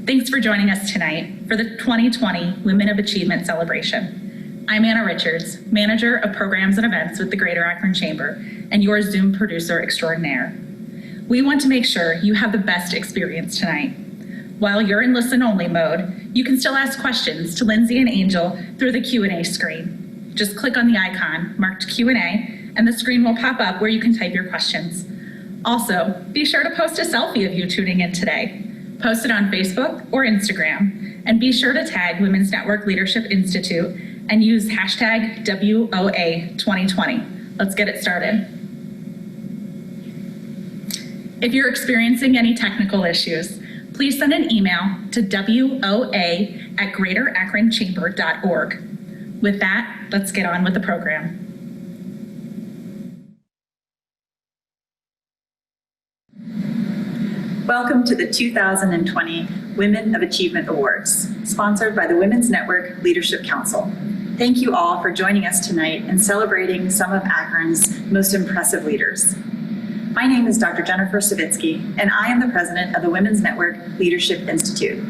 Thanks for joining us tonight for the 2020 Women of Achievement celebration. I'm Anna Richards, Manager of Programs and Events with the Greater Akron Chamber, and your Zoom producer extraordinaire. We want to make sure you have the best experience tonight. While you're in listen-only mode, you can still ask questions to Lindsay and Angel through the Q&A screen. Just click on the icon marked Q&A, and the screen will pop up where you can type your questions. Also, be sure to post a selfie of you tuning in today. Post it on Facebook or Instagram, and be sure to tag Women's Network Leadership Institute and use hashtag WOA2020. Let's get it started. If you're experiencing any technical issues, please send an email to woa@greaterakronchamber.org. With that, let's get on with the program. Welcome to the 2020 Women of Achievement Awards, sponsored by the Women's Network Leadership Council. Thank you all for joining us tonight and celebrating some of Akron's most impressive leaders. My name is Dr. Jennifer Savitski, and I am the president of the Women's Network Leadership Institute.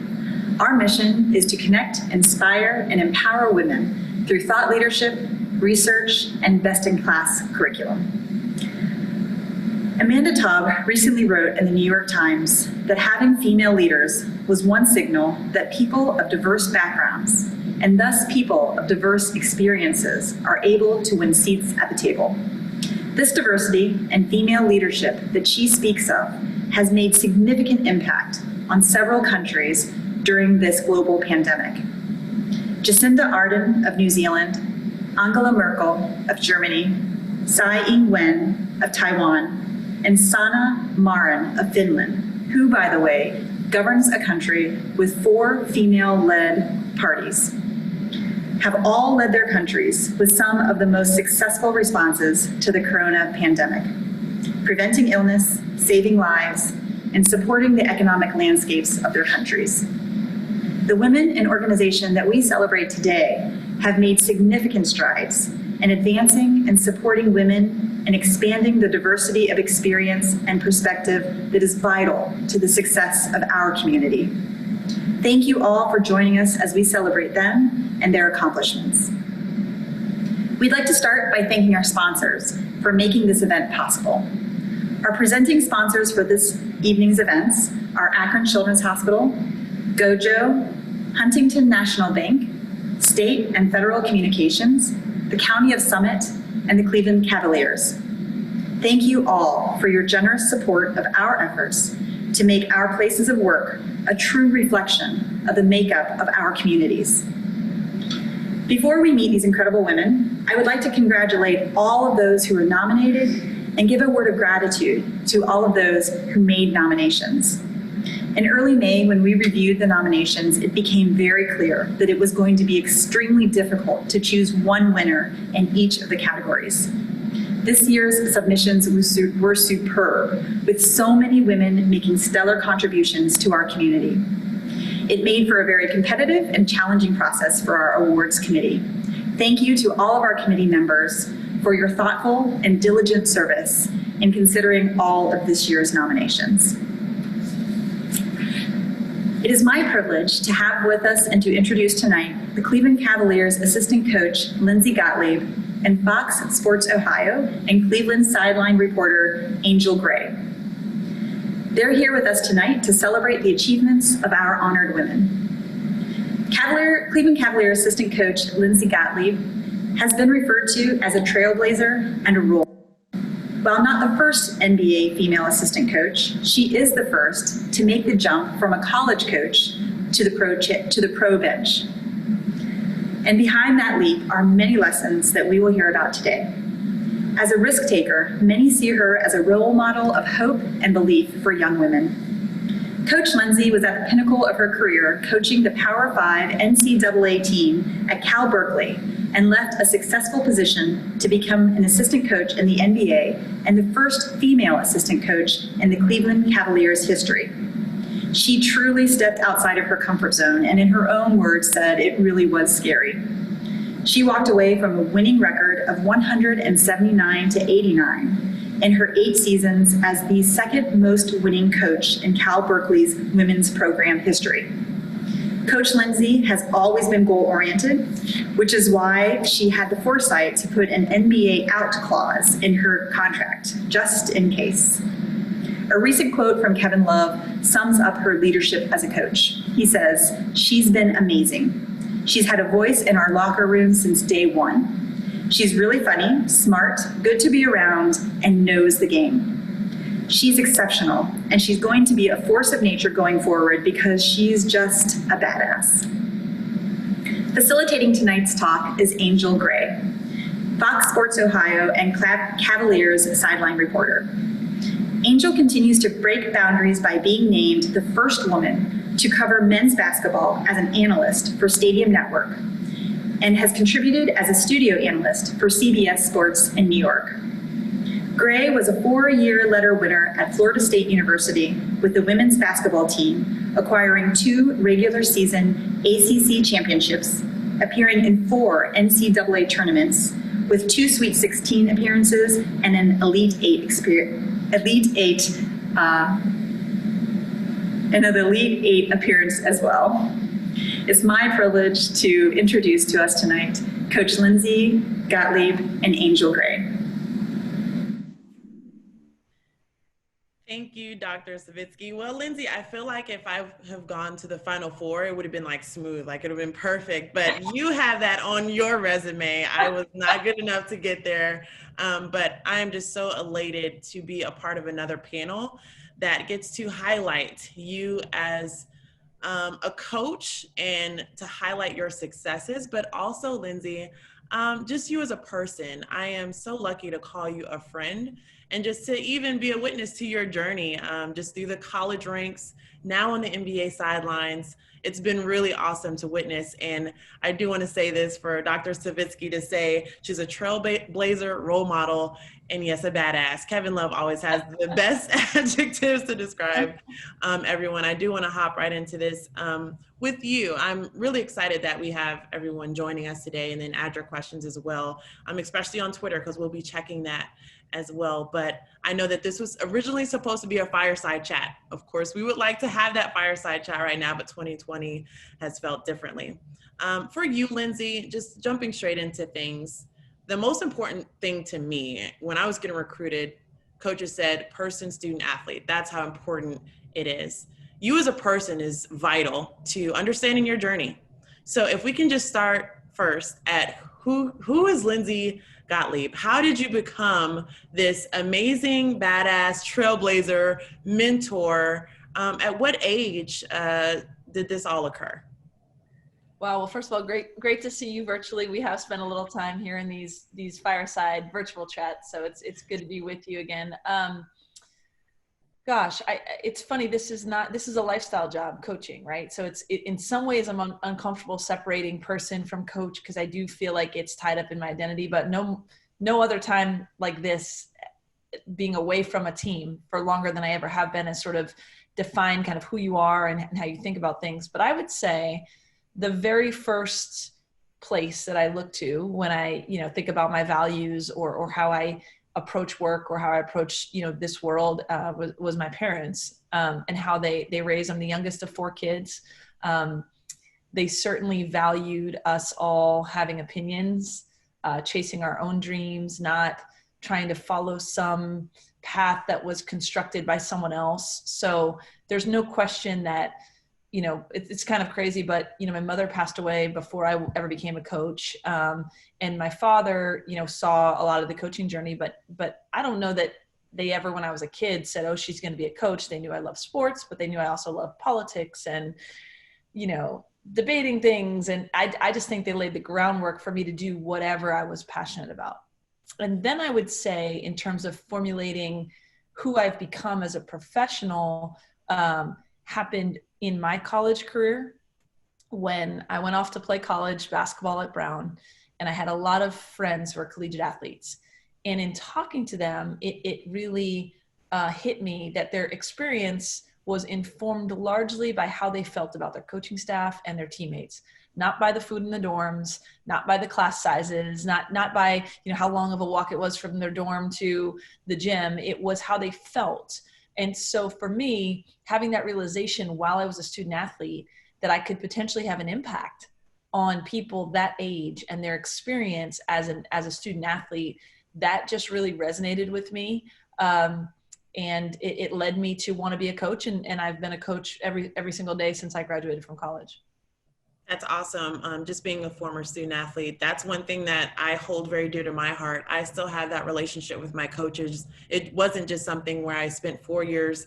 Our mission is to connect, inspire, and empower women through thought leadership, research, and best-in-class curriculum. Amanda Taub recently wrote in the New York Times that having female leaders was one signal that people of diverse backgrounds, and thus people of diverse experiences, are able to win seats at the table. This diversity and female leadership that she speaks of has made significant impact on several countries during this global pandemic. Jacinda Ardern of New Zealand, Angela Merkel of Germany, Tsai Ing-wen of Taiwan, and Sanna Marin of Finland, who, by the way, governs a country with 4 female-led parties, have all led their countries with some of the most successful responses to the corona pandemic, preventing illness, saving lives, and supporting the economic landscapes of their countries. The women and organization that we celebrate today have made significant strides in advancing and supporting women and expanding the diversity of experience and perspective that is vital to the success of our community. Thank you all for joining us as we celebrate them and their accomplishments. We'd like to start by thanking our sponsors for making this event possible. Our presenting sponsors for this evening's events are Akron Children's Hospital, Gojo, Huntington National Bank, State and Federal Communications, the County of Summit, and the Cleveland Cavaliers. Thank you all for your generous support of our efforts to make our places of work a true reflection of the makeup of our communities. Before we meet these incredible women, I would like to congratulate all of those who were nominated and give a word of gratitude to all of those who made nominations. In early May, when we reviewed the nominations, it became very clear that it was going to be extremely difficult to choose one winner in each of the categories. This year's submissions were superb, with so many women making stellar contributions to our community. It made for a very competitive and challenging process for our awards committee. Thank you to all of our committee members for your thoughtful and diligent service in considering all of this year's nominations. It is my privilege to have with us and to introduce tonight the Cleveland Cavaliers assistant coach, Lindsay Gottlieb, and Fox Sports Ohio and Cleveland sideline reporter, Angel Gray. They're here with us tonight to celebrate the achievements of our honored women. Cleveland Cavalier assistant coach, Lindsay Gottlieb, has been referred to as a trailblazer and a role. While not the first NBA female assistant coach, she is the first to make the jump from a college coach to the pro bench. And behind that leap are many lessons that we will hear about today. As a risk taker, many see her as a role model of hope and belief for young women. Coach Lindsay was at the pinnacle of her career coaching the Power 5 NCAA team at Cal Berkeley, and left a successful position to become an assistant coach in the NBA and the first female assistant coach in the Cleveland Cavaliers history. She truly stepped outside of her comfort zone and, in her own words, said it really was scary. She walked away from a winning record of 179-89 in her 8 seasons as the second most winning coach in Cal Berkeley's women's program history. Coach Lindsay has always been goal-oriented, which is why she had the foresight to put an NBA out clause in her contract, just in case. A recent quote from Kevin Love sums up her leadership as a coach. He says, "She's been amazing. She's had a voice in our locker room since day one. She's really funny, smart, good to be around, and knows the game. She's exceptional, and she's going to be a force of nature going forward because she's just a badass." Facilitating tonight's talk is Angel Gray, Fox Sports Ohio and Cavaliers sideline reporter. Angel continues to break boundaries by being named the first woman to cover men's basketball as an analyst for Stadium Network and has contributed as a studio analyst for CBS Sports in New York. Gray was a 4-year letter winner at Florida State University with the women's basketball team, acquiring 2 regular season ACC championships, appearing in 4 NCAA tournaments with 2 Sweet 16 appearances and an Elite 8 appearance as well. It's my privilege to introduce to us tonight Coach Lindsay Gottlieb and Angel Gray. Thank you, Dr. Savitski. Well, Lindsay, I feel like if I have gone to the Final Four, it would have been like smooth, like it would have been perfect. But you have that on your resume. I was not good enough to get there. But I am just so elated to be a part of another panel that gets to highlight you as a coach and to highlight your successes, but also, Lindsay, just you as a person. I am so lucky to call you a friend and just to even be a witness to your journey, just through the college ranks, now on the NBA sidelines. It's been really awesome to witness. And I do want to say this for Dr. Savitski to say she's a trailblazer, role model, and yes, a badass. Kevin Love always has the best adjectives to describe everyone. I do want to hop right into this with you. I'm really excited that we have everyone joining us today, and then add your questions as well, especially on Twitter, because we'll be checking that as well. But I know that this was originally supposed to be a fireside chat. Of course, we would like to have that fireside chat right now, but 2020 has felt differently. For you, Lindsay, just jumping straight into things, the most important thing to me when I was getting recruited, coaches said person, student, athlete. That's how important it is. You as a person is vital to understanding your journey. So if we can just start first at who is Lindsay Gottlieb? How did you become this amazing, badass, trailblazer, mentor? At what age did this all occur? Wow. Well, first of all, great to see you virtually. We have spent a little time here in these fireside virtual chats, so it's good to be with you again. Gosh, it's funny. This is a lifestyle job, coaching, right? So in some ways I'm uncomfortable separating person from coach, because I do feel like it's tied up in my identity, but no other time like this, being away from a team for longer than I ever have been, has sort of defined kind of who you are and how you think about things. But I would say the very first place that I look to when I, think about my values or how I approach work or how I approach, this world was my parents and how they raised. I'm the youngest of 4 kids. They certainly valued us all having opinions, chasing our own dreams, not trying to follow some path that was constructed by someone else. So there's no question that, it's kind of crazy, but, my mother passed away before I ever became a coach. And my father, saw a lot of the coaching journey, but I don't know that they ever, when I was a kid, said, oh, she's going to be a coach. They knew I love sports, but they knew I also love politics and, debating things. And I just think they laid the groundwork for me to do whatever I was passionate about. And then I would say, in terms of formulating who I've become as a professional, happened in my college career when I went off to play college basketball at Brown, and I had a lot of friends who were collegiate athletes. And in talking to them, it really hit me that their experience was informed largely by how they felt about their coaching staff and their teammates, not by the food in the dorms, not by the class sizes, not by how long of a walk it was from their dorm to the gym. It was how they felt. And so for me, having that realization while I was a student athlete, that I could potentially have an impact on people that age and their experience as a student athlete, that just really resonated with me. And it led me to want to be a coach. And I've been a coach every single day since I graduated from college. That's awesome. Just being a former student athlete, that's one thing that I hold very dear to my heart. I still have that relationship with my coaches. It wasn't just something where I spent 4 years,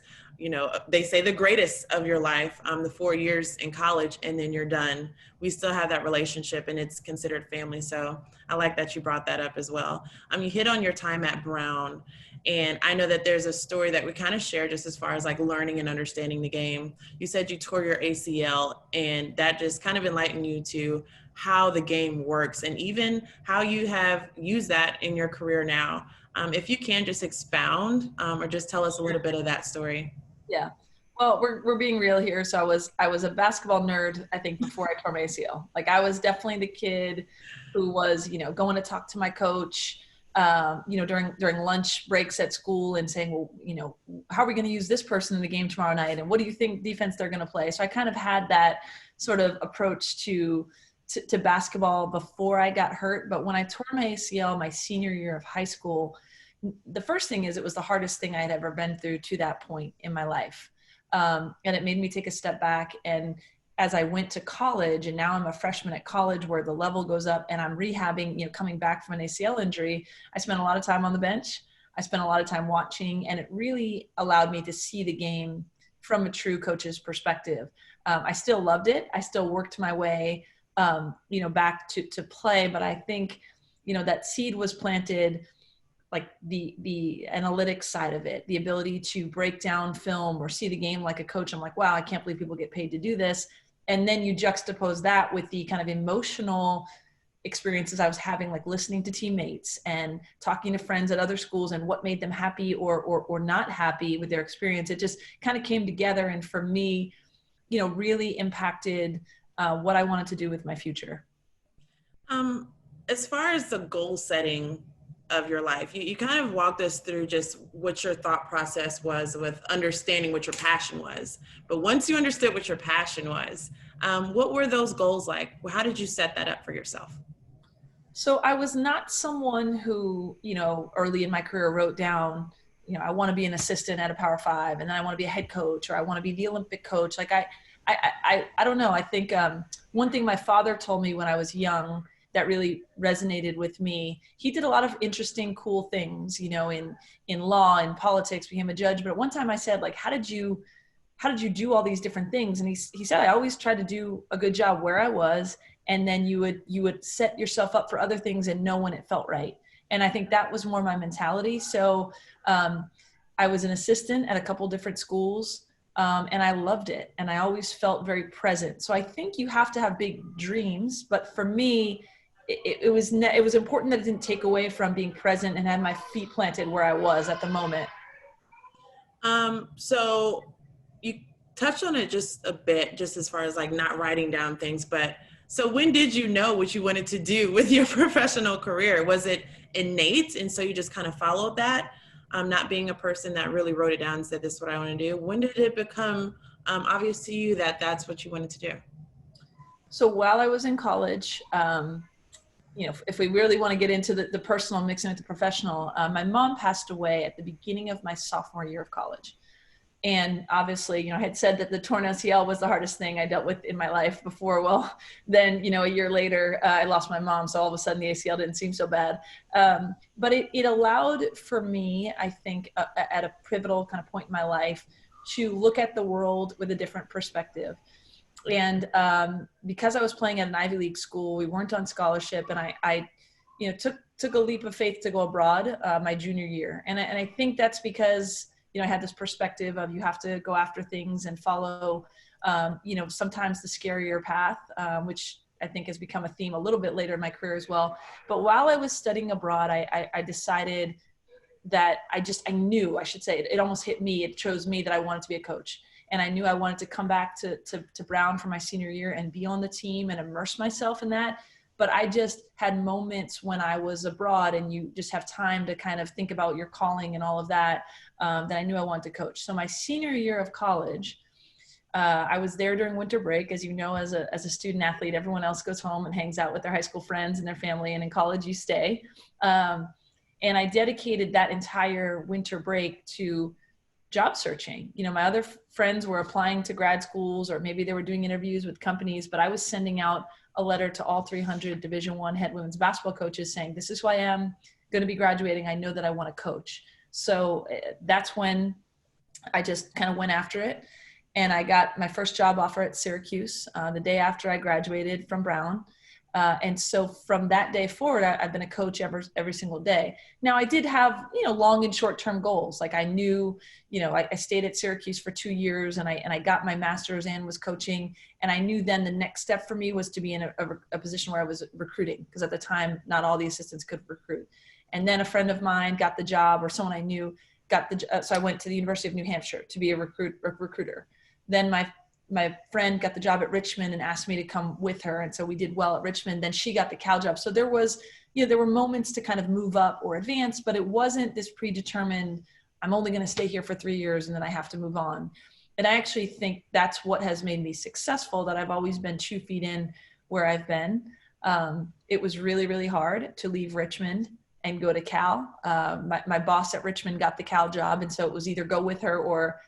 they say the greatest of your life, the 4 years in college, and then you're done. We still have that relationship, and it's considered family. So I like that you brought that up as well. You hit on your time at Brown. And I know that there's a story that we kind of share just as far as like learning and understanding the game. You said you tore your ACL, and that just kind of enlightened you to how the game works and even how you have used that in your career now. If you can just expound or just tell us a little bit of that story. Yeah. Well, we're being real here. So I was a basketball nerd, I think, before I tore my ACL. Like, I was definitely the kid who was, going to talk to my coach, during lunch breaks at school and saying, well, how are we going to use this person in the game tomorrow night? And what do you think defense they're going to play? So I kind of had that sort of approach to basketball before I got hurt. But when I tore my ACL my senior year of high school, the first thing is it was the hardest thing I had ever been through to that point in my life. And it made me take a step back. And as I went to college, and now I'm a freshman at college where the level goes up and I'm rehabbing, coming back from an ACL injury, I spent a lot of time on the bench. I spent a lot of time watching, and it really allowed me to see the game from a true coach's perspective. I still loved it. I still worked my way, back to play. But I think, that seed was planted, like the analytics side of it, the ability to break down film or see the game like a coach. I'm like, wow, I can't believe people get paid to do this. And then you juxtapose that with the kind of emotional experiences I was having, like listening to teammates and talking to friends at other schools and what made them happy or not happy with their experience. It just kind of came together. And for me, really impacted what I wanted to do with my future. As far as the goal setting of your life, you kind of walked us through just what your thought process was with understanding what your passion was. But once you understood what your passion was, what were those goals like? How did you set that up for yourself? So I was not someone who, early in my career wrote down, I want to be an assistant at a Power 5, and then I want to be a head coach, or I want to be the Olympic coach. Like I don't know. I think one thing my father told me when I was young that really resonated with me. He did a lot of interesting, cool things, in law and politics, became a judge. But at one time I said, like, how did you do all these different things? And he said, I always tried to do a good job where I was. And then you would set yourself up for other things and know when it felt right. And I think that was more my mentality. So I was an assistant at a couple different schools. And I loved it. And I always felt very present. So I think you have to have big dreams. But for me, it was important that it didn't take away from being present and had my feet planted where I was at the moment. So you touched on it just a bit, just as far as like not writing down things, but so when did you know what you wanted to do with your professional career? Was it innate? And so you just kind of followed that, not being a person that really wrote it down and said, this is what I want to do. When did it become obvious to you that that's what you wanted to do? So while I was in college, if we really want to get into the personal, mixing with the professional, my mom passed away at the beginning of my sophomore year of college. And obviously, I had said that the torn ACL was the hardest thing I dealt with in my life before. Well, then, a year later, I lost my mom. So all of a sudden the ACL didn't seem so bad. But it allowed for me, I think, at a pivotal kind of point in my life to look at the world with a different perspective. And because I was playing at an Ivy League school, we weren't on scholarship, and I took a leap of faith to go abroad my junior year. And I think that's because, I had this perspective of you have to go after things and follow, sometimes the scarier path, which I think has become a theme a little bit later in my career as well. But while I was studying abroad, I decided that I knew, I should say, it almost hit me, it chose me that I wanted to be a coach. And I knew I wanted to come back to Brown for my senior year and be on the team and immerse myself in that. But I just had moments when I was abroad, and you just have time to kind of think about your calling and all of that, that I knew I wanted to coach. So my senior year of college, I was there during winter break. As you know, as a student athlete, everyone else goes home and hangs out with their high school friends and their family, and in college you stay. And I dedicated that entire winter break to job searching. You know, my other friends were applying to grad schools, or maybe they were doing interviews with companies, but I was sending out a letter to all 300 Division I head women's basketball coaches saying, this is who I am, going to be graduating. I know that I want to coach. So that's when I just kind of went after it. And I got my first job offer at Syracuse the day after I graduated from Brown. And so from that day forward, I've been a coach every single day. Now I did have, long and short-term goals. Like I knew, I stayed at Syracuse for 2 years and I got my master's and was coaching. And I knew then the next step for me was to be in a position where I was recruiting, because at the time, not all the assistants could recruit. And then a friend of mine got the job, or someone I knew got the, so I went to the University of New Hampshire to be a recruiter. Then my friend got the job at Richmond and asked me to come with her. And so we did well at Richmond. Then she got the Cal job. So there was, there were moments to kind of move up or advance, but it wasn't this predetermined, I'm only going to stay here for 3 years and then I have to move on. And I actually think that's what has made me successful, that I've always been 2 feet in where I've been. It was really, really hard to leave Richmond and go to Cal. My boss at Richmond got the Cal job. And so it was either go with her or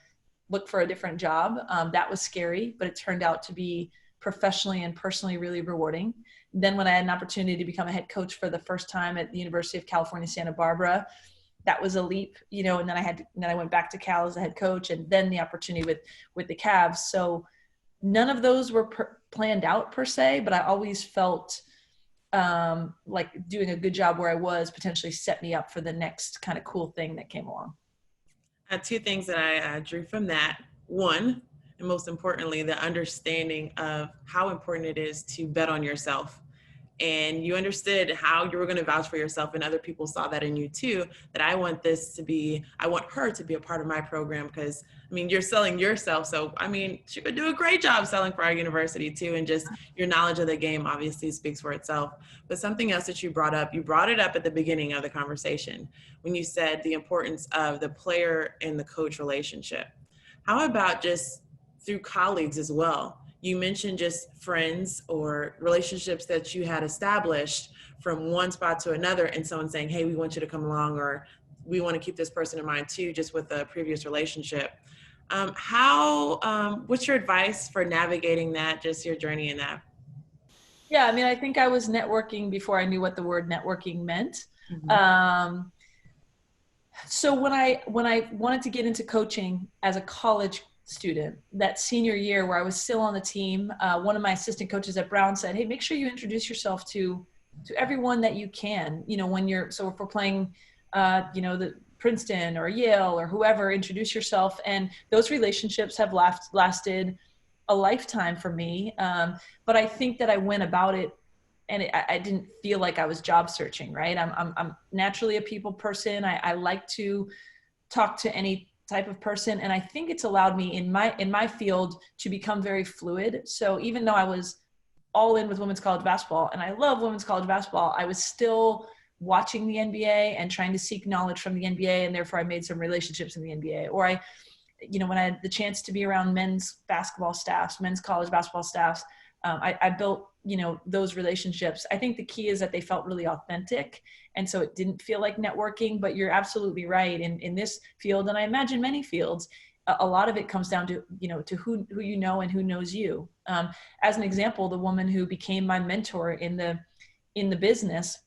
look for a different job. That was scary, but it turned out to be professionally and personally really rewarding. Then when I had an opportunity to become a head coach for the first time at the University of California, Santa Barbara, that was a leap, and then I went back to Cal as a head coach, and then the opportunity with the Cavs. So none of those were planned out per se, but I always felt like doing a good job where I was potentially set me up for the next kind of cool thing that came along. 2 things that I drew from that. One, and most importantly, the understanding of how important it is to bet on yourself. And you understood how you were going to vouch for yourself, and other people saw that in you too, that I want her to be a part of my program, because you're selling yourself. So, she would do a great job selling for our university too. And just your knowledge of the game obviously speaks for itself. But something else that you brought it up at the beginning of the conversation, when you said the importance of the player and the coach relationship. How about just through colleagues as well? You mentioned just friends or relationships that you had established from one spot to another, and someone saying, hey, we want you to come along, or we want to keep this person in mind too, just with a previous relationship. What's your advice for navigating that, just your journey in that? Yeah, I think I was networking before I knew what the word networking meant. Mm-hmm. So when I wanted to get into coaching as a college student, that senior year where I was still on the team, one of my assistant coaches at Brown said, hey, make sure you introduce yourself to everyone that you can, so if we're playing, the Princeton or Yale or whoever, introduce yourself. And those relationships have lasted a lifetime for me. But I think that I went about it, and I didn't feel like I was job searching, right? I'm naturally a people person. I like to talk to any type of person. And I think it's allowed me in my field to become very fluid. So even though I was all in with women's college basketball, and I love women's college basketball, I was still watching the NBA and trying to seek knowledge from the NBA. And therefore I made some relationships in the NBA. Or when I had the chance to be around men's basketball staffs, men's college basketball staffs, I built, those relationships. I think the key is that they felt really authentic. And so it didn't feel like networking, but you're absolutely right. In this field, and I imagine many fields, a lot of it comes down to, to who you know and who knows you. As an example, the woman who became my mentor in the business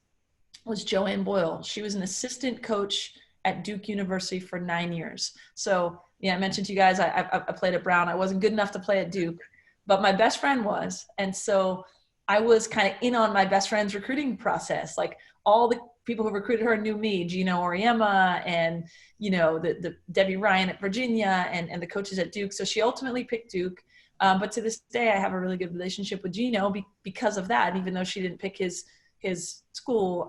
was Joanne Boyle. She was an assistant coach at Duke University for 9 years. So yeah, I mentioned to you guys, I played at Brown. I wasn't good enough to play at Duke, but my best friend was. And so I was kind of in on my best friend's recruiting process. Like all the people who recruited her knew me, Gino Oriema and, the Debbie Ryan at Virginia and the coaches at Duke. So she ultimately picked Duke. But to this day, I have a really good relationship with Gino because of that, even though she didn't pick his school.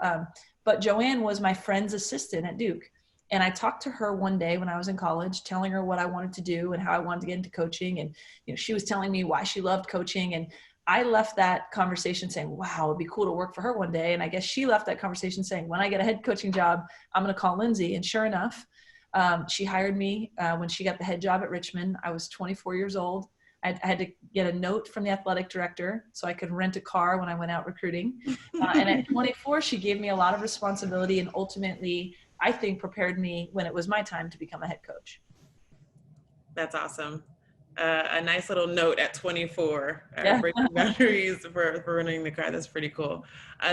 But Joanne was my friend's assistant at Duke. And I talked to her one day when I was in college, telling her what I wanted to do and how I wanted to get into coaching. And, she was telling me why she loved coaching. And I left that conversation saying, wow, it'd be cool to work for her one day. And I guess she left that conversation saying, when I get a head coaching job, I'm going to call Lindsay. And sure enough, she hired me when she got the head job at Richmond. I was 24 years old. I had to get a note from the athletic director so I could rent a car when I went out recruiting. And at 24, she gave me a lot of responsibility and ultimately, I think, prepared me when it was my time to become a head coach. That's awesome. A nice little note at 24, Yeah. breaking boundaries for running the car. That's pretty cool.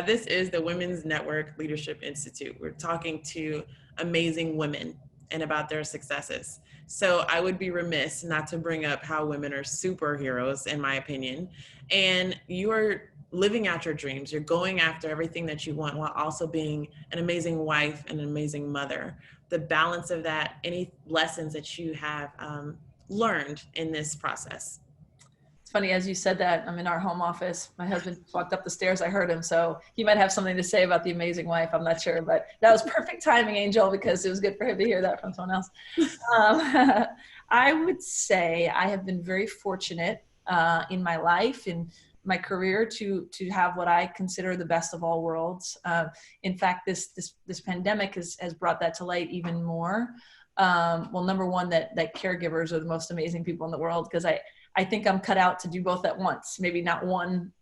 This is the Women's Network Leadership Institute. We're talking to amazing women and about their successes. So I would be remiss not to bring up how women are superheroes, in my opinion. And you are living out your dreams. You're going after everything that you want while also being an amazing wife and an amazing mother. The balance of that, any lessons that you have learned in this process? It's funny, as you said that, I'm in our home office. My husband walked up the stairs. I heard him. So he might have something to say about the amazing wife. I'm not sure, but that was perfect timing, Angel, because it was good for him to hear that from someone else. I would say I have been very fortunate in my life, in my career, to have what I consider the best of all worlds. In fact, this pandemic has brought that to light even more. Well, number one, that caregivers are the most amazing people in the world, because I think I'm cut out to do both at once, maybe not one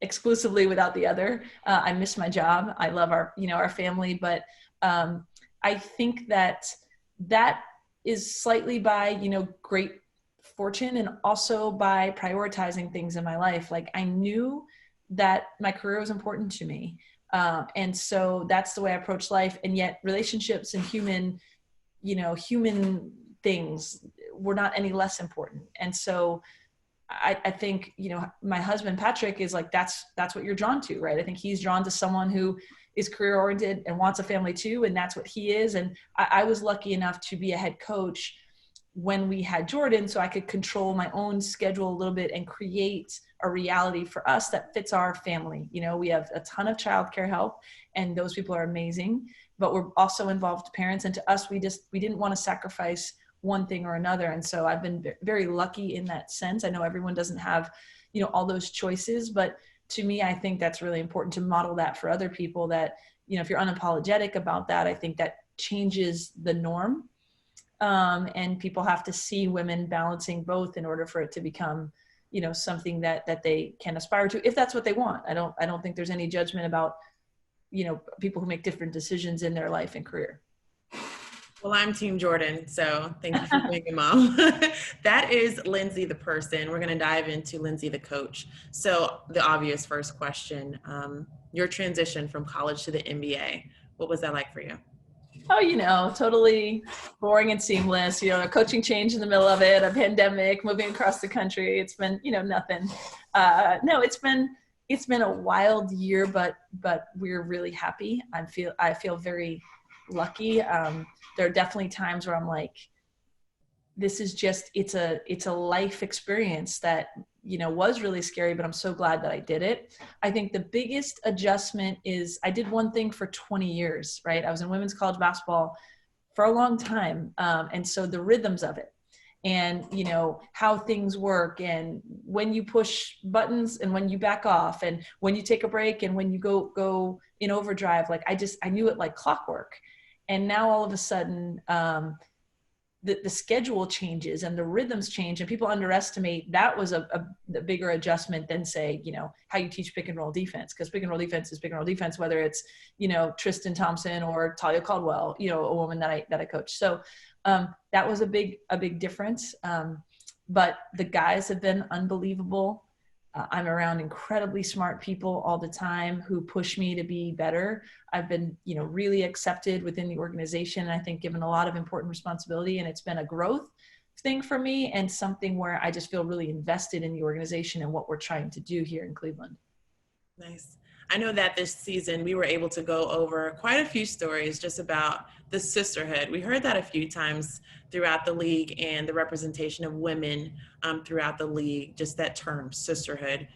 exclusively without the other. I miss my job. I love our family, but I think that is slightly by, great fortune and also by prioritizing things in my life. Like, I knew that my career was important to me. And so that's the way I approach life. And yet relationships and human things were not any less important. And so I think, my husband, Patrick, is like, that's what you're drawn to, right? I think he's drawn to someone who is career oriented and wants a family too. And that's what he is. And I was lucky enough to be a head coach when we had Jordan, so I could control my own schedule a little bit and create a reality for us that fits our family. We have a ton of childcare help, and those people are amazing, but we're also involved parents. And to us, we didn't want to sacrifice one thing or another. And so I've been very lucky in that sense. I know everyone doesn't have, all those choices, but to me, I think that's really important to model that for other people, that, if you're unapologetic about that, I think that changes the norm. And people have to see women balancing both in order for it to become, something that they can aspire to, if that's what they want. I don't think there's any judgment about, people who make different decisions in their life and career. Well, I'm Team Jordan, so thank you for being a mom. That is Lindsay the person. We're going to dive into Lindsay the coach. So the obvious first question, your transition from college to the NBA, what was that like for you? Oh, totally boring and seamless, a coaching change in the middle of it, a pandemic, moving across the country. It's been, nothing. No, it's been a wild year, but we're really happy. I feel very lucky. There are definitely times where I'm like, this is just, it's a life experience that, was really scary, but I'm so glad that I did it. I think the biggest adjustment is I did one thing for 20 years, right? I was in women's college basketball for a long time. And so the rhythms of it and, how things work and when you push buttons and when you back off and when you take a break and when you go in overdrive, like I knew it like clockwork. And now all of a sudden, the schedule changes and the rhythms change, and people underestimate that was a bigger adjustment than, say, how you teach pick and roll defense, because pick and roll defense is pick and roll defense, whether it's, Tristan Thompson or Talia Caldwell, a woman that I coach. So that was a big difference. But the guys have been unbelievable. I'm around incredibly smart people all the time who push me to be better. I've been, really accepted within the organization, and I think given a lot of important responsibility, and it's been a growth thing for me and something where I just feel really invested in the organization and what we're trying to do here in Cleveland. Nice. I know that this season we were able to go over quite a few stories just about the sisterhood. We heard that a few times throughout the league and the representation of women throughout the league, just that term, sisterhood,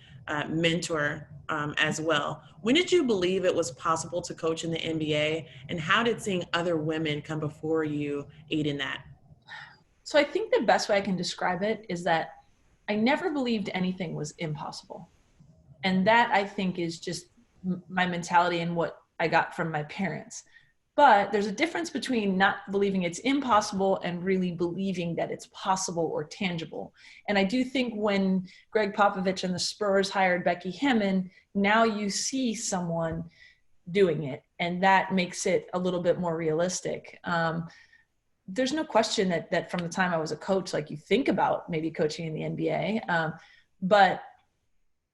mentor as well. When did you believe it was possible to coach in the NBA, and how did seeing other women come before you aid in that? So I think the best way I can describe it is that I never believed anything was impossible. And that, I think, is just my mentality and what I got from my parents. But there's a difference between not believing it's impossible and really believing that it's possible or tangible. And I do think when Greg Popovich and the Spurs hired Becky Hammon, now you see someone doing it, and that makes it a little bit more realistic. There's no question that from the time I was a coach, like you think about maybe coaching in the NBA, but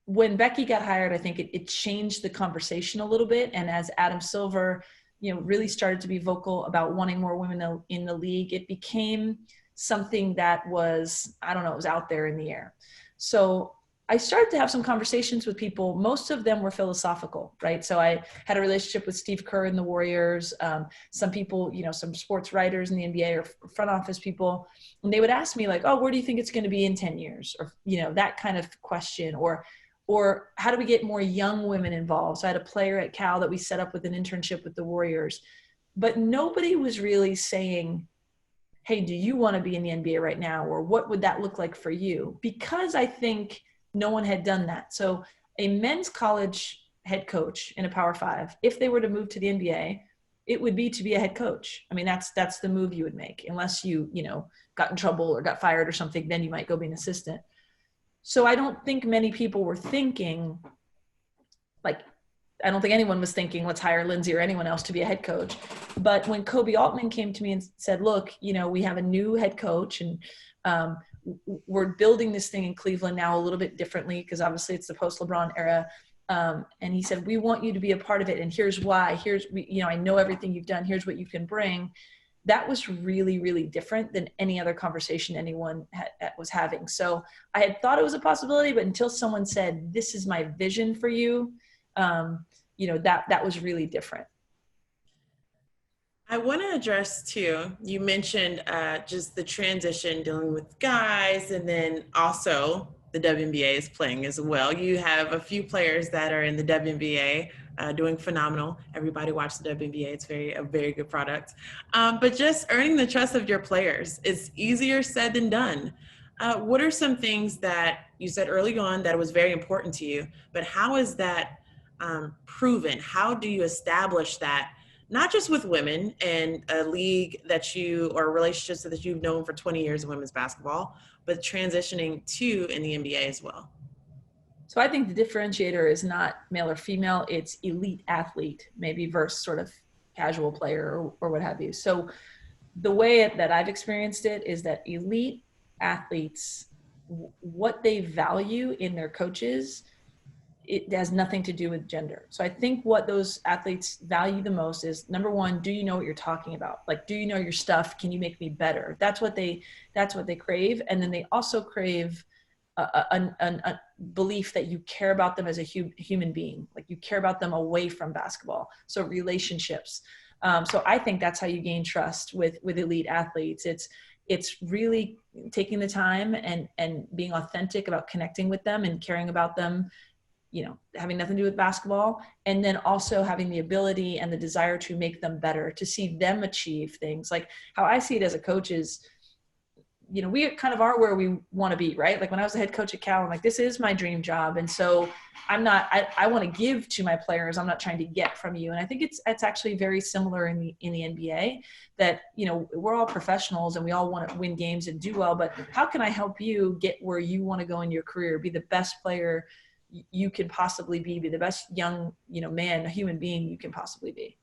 when Becky got hired, I think it changed the conversation a little bit. And as Adam Silver, really started to be vocal about wanting more women in the league, it became something that was, I don't know, it was out there in the air. So I started to have some conversations with people. Most of them were philosophical, right? So I had a relationship with Steve Kerr in the Warriors, some people, some sports writers in the NBA or front office people, and they would ask me like, oh, where do you think it's going to be in 10 years? Or, that kind of question, or how do we get more young women involved? So I had a player at Cal that we set up with an internship with the Warriors, but nobody was really saying, hey, do you want to be in the NBA right now? Or what would that look like for you? Because I think no one had done that. So a men's college head coach in a Power Five, if they were to move to the NBA, it would be to be a head coach. I mean, that's the move you would make, unless you got in trouble or got fired or something, then you might go be an assistant. So I don't think many people were thinking, I don't think anyone was thinking, let's hire Lindsay or anyone else to be a head coach. But when Kobe Altman came to me and said, look, we have a new head coach, and we're building this thing in Cleveland now a little bit differently, because obviously it's the post-LeBron era. And he said, we want you to be a part of it. And here's why. I know everything you've done. Here's what you can bring. That was really, really different than any other conversation anyone was having. So I had thought it was a possibility, but until someone said, this is my vision for you, that was really different. I want to address too, you mentioned just the transition dealing with guys, and then also the WNBA is playing as well. You have a few players that are in the WNBA doing phenomenal. Everybody watch the WNBA. It's a very good product. But just earning the trust of your players is easier said than done. What are some things that you said early on that was very important to you, but how is that proven? How do you establish that, not just with women and a league or relationships that you've known for 20 years in women's basketball, but transitioning to in the NBA as well? So I think the differentiator is not male or female, it's elite athlete, maybe versus sort of casual player or what have you. So the way that I've experienced it is that elite athletes, what they value in their coaches, it has nothing to do with gender. So I think what those athletes value the most is, number one, do you know what you're talking about? Like, do you know your stuff? Can you make me better? That's what they crave. And then they also crave a belief that you care about them as a human being, like you care about them away from basketball. So relationships. So I think that's how you gain trust with elite athletes. It's really taking the time and being authentic about connecting with them and caring about them, having nothing to do with basketball, and then also having the ability and the desire to make them better, to see them achieve things. Like how I see it as a coach is, we kind of are where we want to be, right? Like when I was the head coach at Cal, I'm like, this is my dream job. And so I want to give to my players. I'm not trying to get from you. And I think it's actually very similar in the NBA that, we're all professionals and we all want to win games and do well, but how can I help you get where you want to go in your career, be the best player you could possibly be the best young, man, a human being you can possibly be.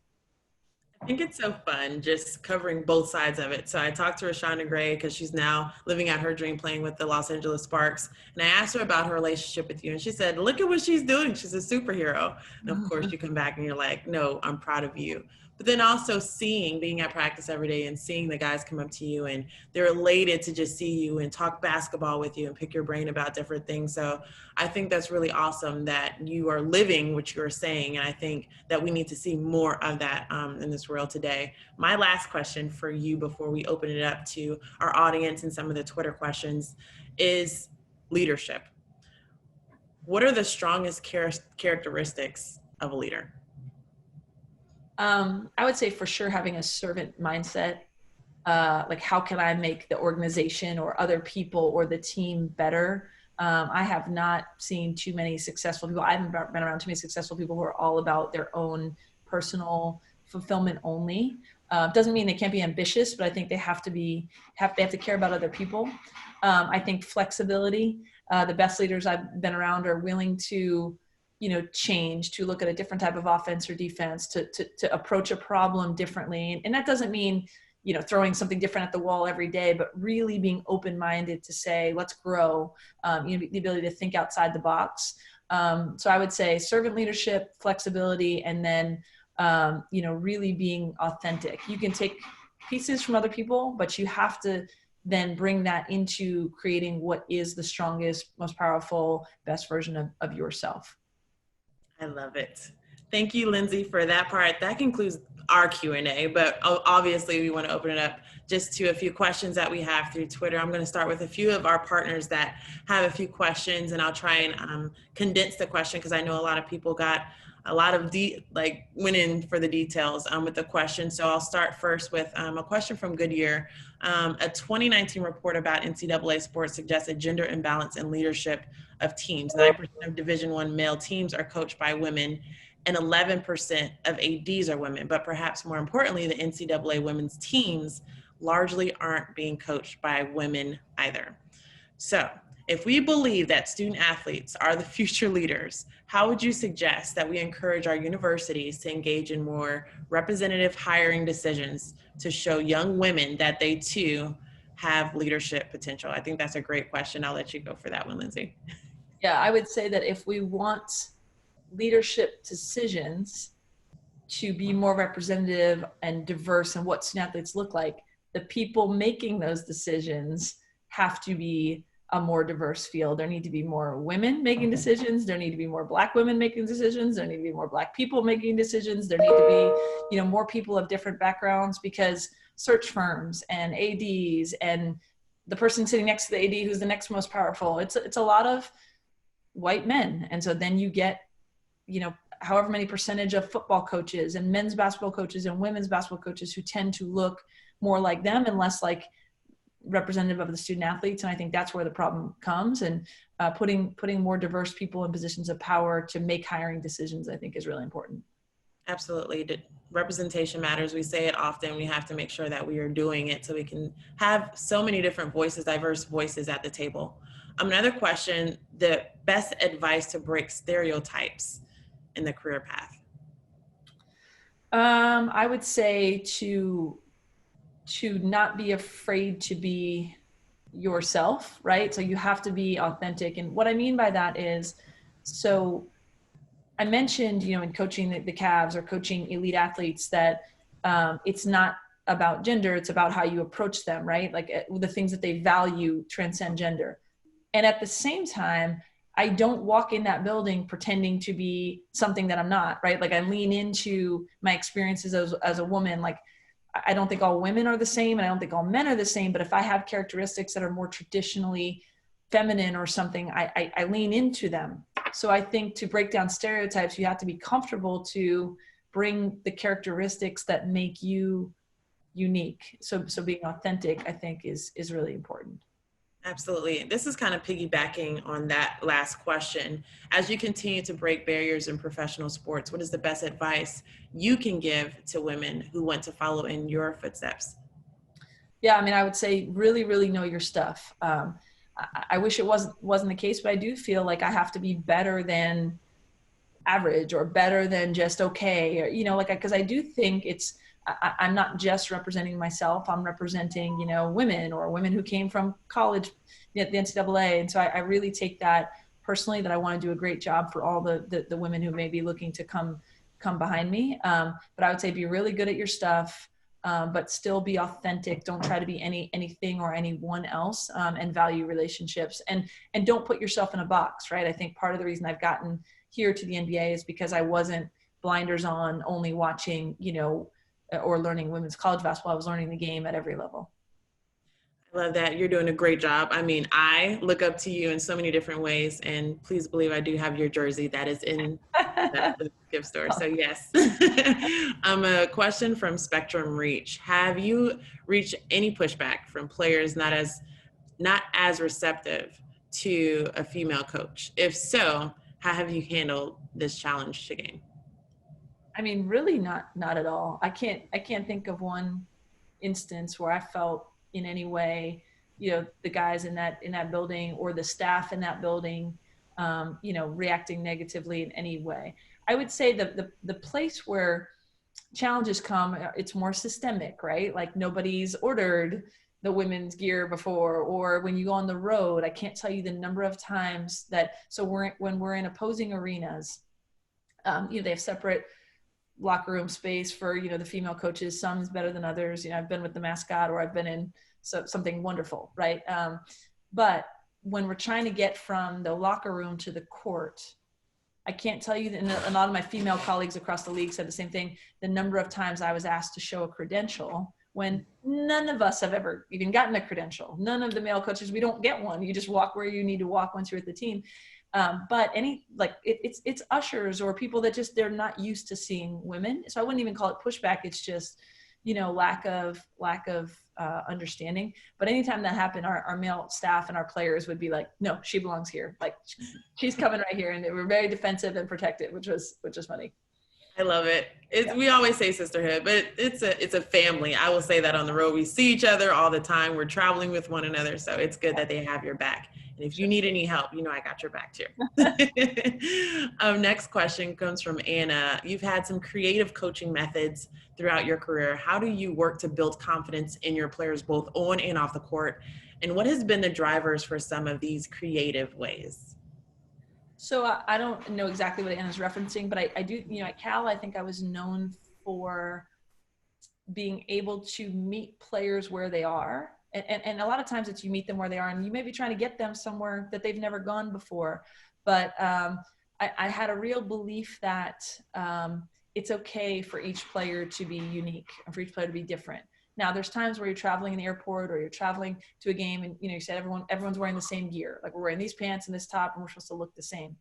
I think it's so fun just covering both sides of it. So I talked to Rashonda Gray because she's now living out her dream playing with the Los Angeles Sparks. And I asked her about her relationship with you. And she said, look at what she's doing. She's a superhero. And of course you come back and you're like, no, I'm proud of you. But then also being at practice every day and seeing the guys come up to you and they're elated to just see you and talk basketball with you and pick your brain about different things. So I think that's really awesome that you are living what you're saying. And I think that we need to see more of that in this world today. My last question for you before we open it up to our audience and some of the Twitter questions is leadership. What are the strongest characteristics of a leader? I would say for sure having a servant mindset. Like how can I make the organization or other people or the team better? I have not seen too many successful people. I haven't been around too many successful people who are all about their own personal fulfillment only. Doesn't mean they can't be ambitious, but I think they have to care about other people. I think flexibility. The best leaders I've been around are willing to, change, to look at a different type of offense or defense, to approach a problem differently. And that doesn't mean, throwing something different at the wall every day, but really being open-minded to say, let's grow, the ability to think outside the box. So I would say servant leadership, flexibility, and then, really being authentic. You can take pieces from other people, but you have to then bring that into creating what is the strongest, most powerful, best version of yourself. I love it. Thank you, Lindsay, for that part. That concludes our Q&A, but obviously we want to open it up just to a few questions that we have through Twitter. I'm going to start with a few of our partners that have a few questions, and I'll try and condense the question because I know a lot of people got a lot of went in for the details with the question. So I'll start first with a question from Goodyear. A 2019 report about NCAA sports suggests a gender imbalance in leadership of teams. 9% of Division I male teams are coached by women, and 11% of ADs are women. But perhaps more importantly, the NCAA women's teams largely aren't being coached by women either. So if we believe that student athletes are the future leaders, how would you suggest that we encourage our universities to engage in more representative hiring decisions to show young women that they too have leadership potential? I think that's a great question. I'll let you go for that one, Lindsay. Yeah, I would say that if we want leadership decisions to be more representative and diverse in what student athletes look like, the people making those decisions have to be a more diverse field. There need to be more women making decisions. There need to be more Black women making decisions. There need to be more Black people making decisions. There need to be, more people of different backgrounds, because search firms and ADs and the person sitting next to the AD who's the next most powerful, it's a lot of white men. And so then you get, however many percentage of football coaches and men's basketball coaches and women's basketball coaches who tend to look more like them and less like representative of the student athletes. And I think that's where the problem comes. And putting more diverse people in positions of power to make hiring decisions, I think, is really important. Absolutely. Representation matters. We say it often. We have to make sure that we are doing it so we can have so many different voices, diverse voices at the table. Another question, the best advice to break stereotypes in the career path? I would say to not be afraid to be yourself, right? So you have to be authentic. And what I mean by that is, so I mentioned, in coaching the Cavs or coaching elite athletes that it's not about gender, it's about how you approach them, right? Like the things that they value transcend gender. And at the same time, I don't walk in that building pretending to be something that I'm not, right? Like I lean into my experiences as a woman. Like I don't think all women are the same and I don't think all men are the same, but if I have characteristics that are more traditionally feminine or something, I lean into them. So I think to break down stereotypes, you have to be comfortable to bring the characteristics that make you unique. So being authentic, I think, is really important. Absolutely. This is kind of piggybacking on that last question. As you continue to break barriers in professional sports, what is the best advice you can give to women who want to follow in your footsteps? Yeah, I mean, I would say really, really know your stuff. I wish it wasn't the case, but I do feel like I have to be better than average or better than just okay, or, because I do think I'm not just representing myself, I'm representing, women or women who came from college, the NCAA. And so I really take that personally, that I want to do a great job for all the women who may be looking to come behind me. But I would say be really good at your stuff, but still be authentic. Don't try to be anything or anyone else, and value relationships, and don't put yourself in a box, right? I think part of the reason I've gotten here to the NBA is because I wasn't blinders on, only watching, or learning women's college basketball. I was learning the game at every level. I love that. You're doing a great job. I mean, I look up to you in so many different ways, and please believe I do have your jersey that is in the gift store. So yes. A question from Spectrum Reach. Have you reached any pushback from players not as receptive to a female coach? If so, how have you handled this challenge to game? I mean, really not at all. I can't think of one instance where I felt in any way, the guys in that building or the staff in that building, reacting negatively in any way. I would say the place where challenges come, it's more systemic, right? Like nobody's ordered the women's gear before, or when you go on the road, I can't tell you the number of times that, when we're in opposing arenas, they have separate locker room space for, the female coaches. Some's better than others. I've been with the mascot, or I've been in something wonderful, right? But when we're trying to get from the locker room to the court, I can't tell you, and a lot of my female colleagues across the league said the same thing, the number of times I was asked to show a credential when none of us have ever even gotten a credential. None of the male coaches, we don't get one. You just walk where you need to walk once you're at the team. But it's ushers or people that just, they're not used to seeing women. So I wouldn't even call it pushback. It's just, lack of understanding. But anytime that happened, our male staff and our players would be like, no, she belongs here. Like she's coming right here. And they were very defensive and protected, which was funny. I love it. Yeah. We always say sisterhood, but it's a family. I will say that on the road, we see each other all the time. We're traveling with one another. So it's good that they have your back. And if you need any help, I got your back too. Next question comes from Anna. You've had some creative coaching methods throughout your career. How do you work to build confidence in your players, both on and off the court? And what has been the drivers for some of these creative ways? So I don't know exactly what Anna's referencing, but I do, at Cal, I think I was known for being able to meet players where they are. And a lot of times it's you meet them where they are, and you may be trying to get them somewhere that they've never gone before. But I had a real belief that it's okay for each player to be unique and for each player to be different. Now, there's times where you're traveling in the airport or you're traveling to a game and, you said everyone's wearing the same gear. Like we're wearing these pants and this top and we're supposed to look the same.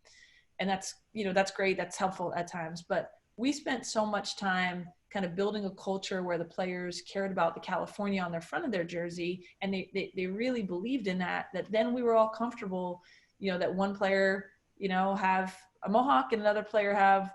And that's, that's great. That's helpful at times. But we spent so much time kind of building a culture where the players cared about the California on their front of their jersey. And they really believed in that then we were all comfortable, that one player, have a mohawk and another player have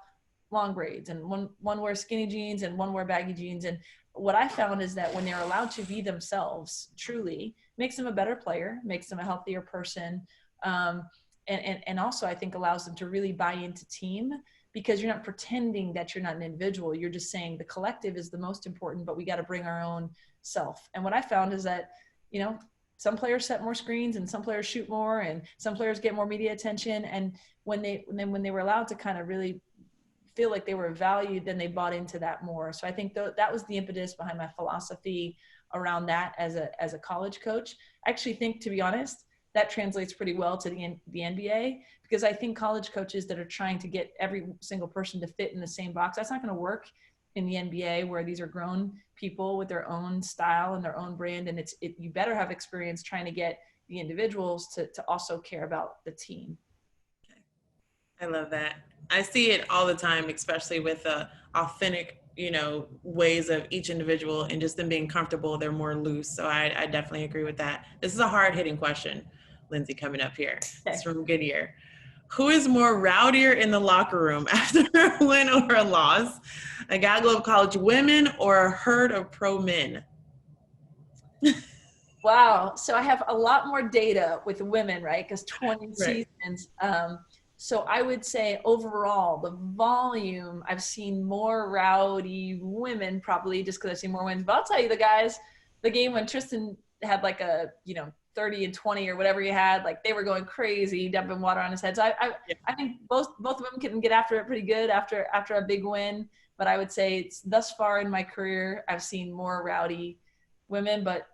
long braids, and one wears skinny jeans and one wear baggy jeans. And what I found is that when they're allowed to be themselves, truly makes them a better player, makes them a healthier person. And also I think allows them to really buy into team, because you're not pretending that you're not an individual. You're just saying the collective is the most important, but we got to bring our own self. And what I found is that, some players set more screens and some players shoot more and some players get more media attention. And when they were allowed to kind of really feel like they were valued, then they bought into that more. So I think that was the impetus behind my philosophy around that as a college coach. I actually think, to be honest, that translates pretty well to the NBA, because I think college coaches that are trying to get every single person to fit in the same box, that's not going to work in the NBA, where these are grown people with their own style and their own brand. And you better have experience trying to get the individuals to also care about the team. I love that. I see it all the time, especially with authentic, ways of each individual and just them being comfortable. They're more loose. So I definitely agree with that. This is a hard hitting question, Lindsay, coming up here. Okay. It's from Goodyear. Who is more rowdier in the locker room after a win or a loss? A gaggle of college women or a herd of pro men? Wow. So I have a lot more data with women, right? Because 20 Right. seasons. So I would say overall, the volume, I've seen more rowdy women, probably just because I've seen more wins. But I'll tell you, the guys, the game when Tristan had like a, 30 and 20 or whatever he had, like they were going crazy, dumping water on his head. So I think both of them can get after it pretty good after a big win. But I would say it's thus far in my career, I've seen more rowdy women, but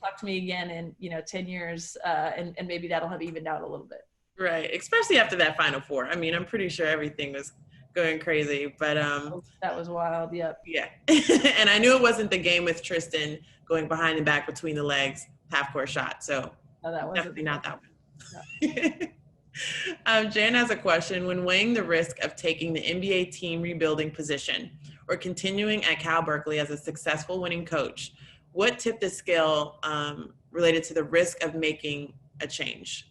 talk to me again in 10 years and maybe that'll have evened out a little bit. Right. Especially after that Final Four. I mean, I'm pretty sure everything was going crazy, but that was wild. Yep. Yeah. And I knew it wasn't the game with Tristan going behind and back between the legs, half court shot. So No, that wasn't definitely not that one. Jan has a question. When weighing the risk of taking the NBA team rebuilding position or continuing at Cal Berkeley as a successful winning coach, what tipped the scale related to the risk of making a change?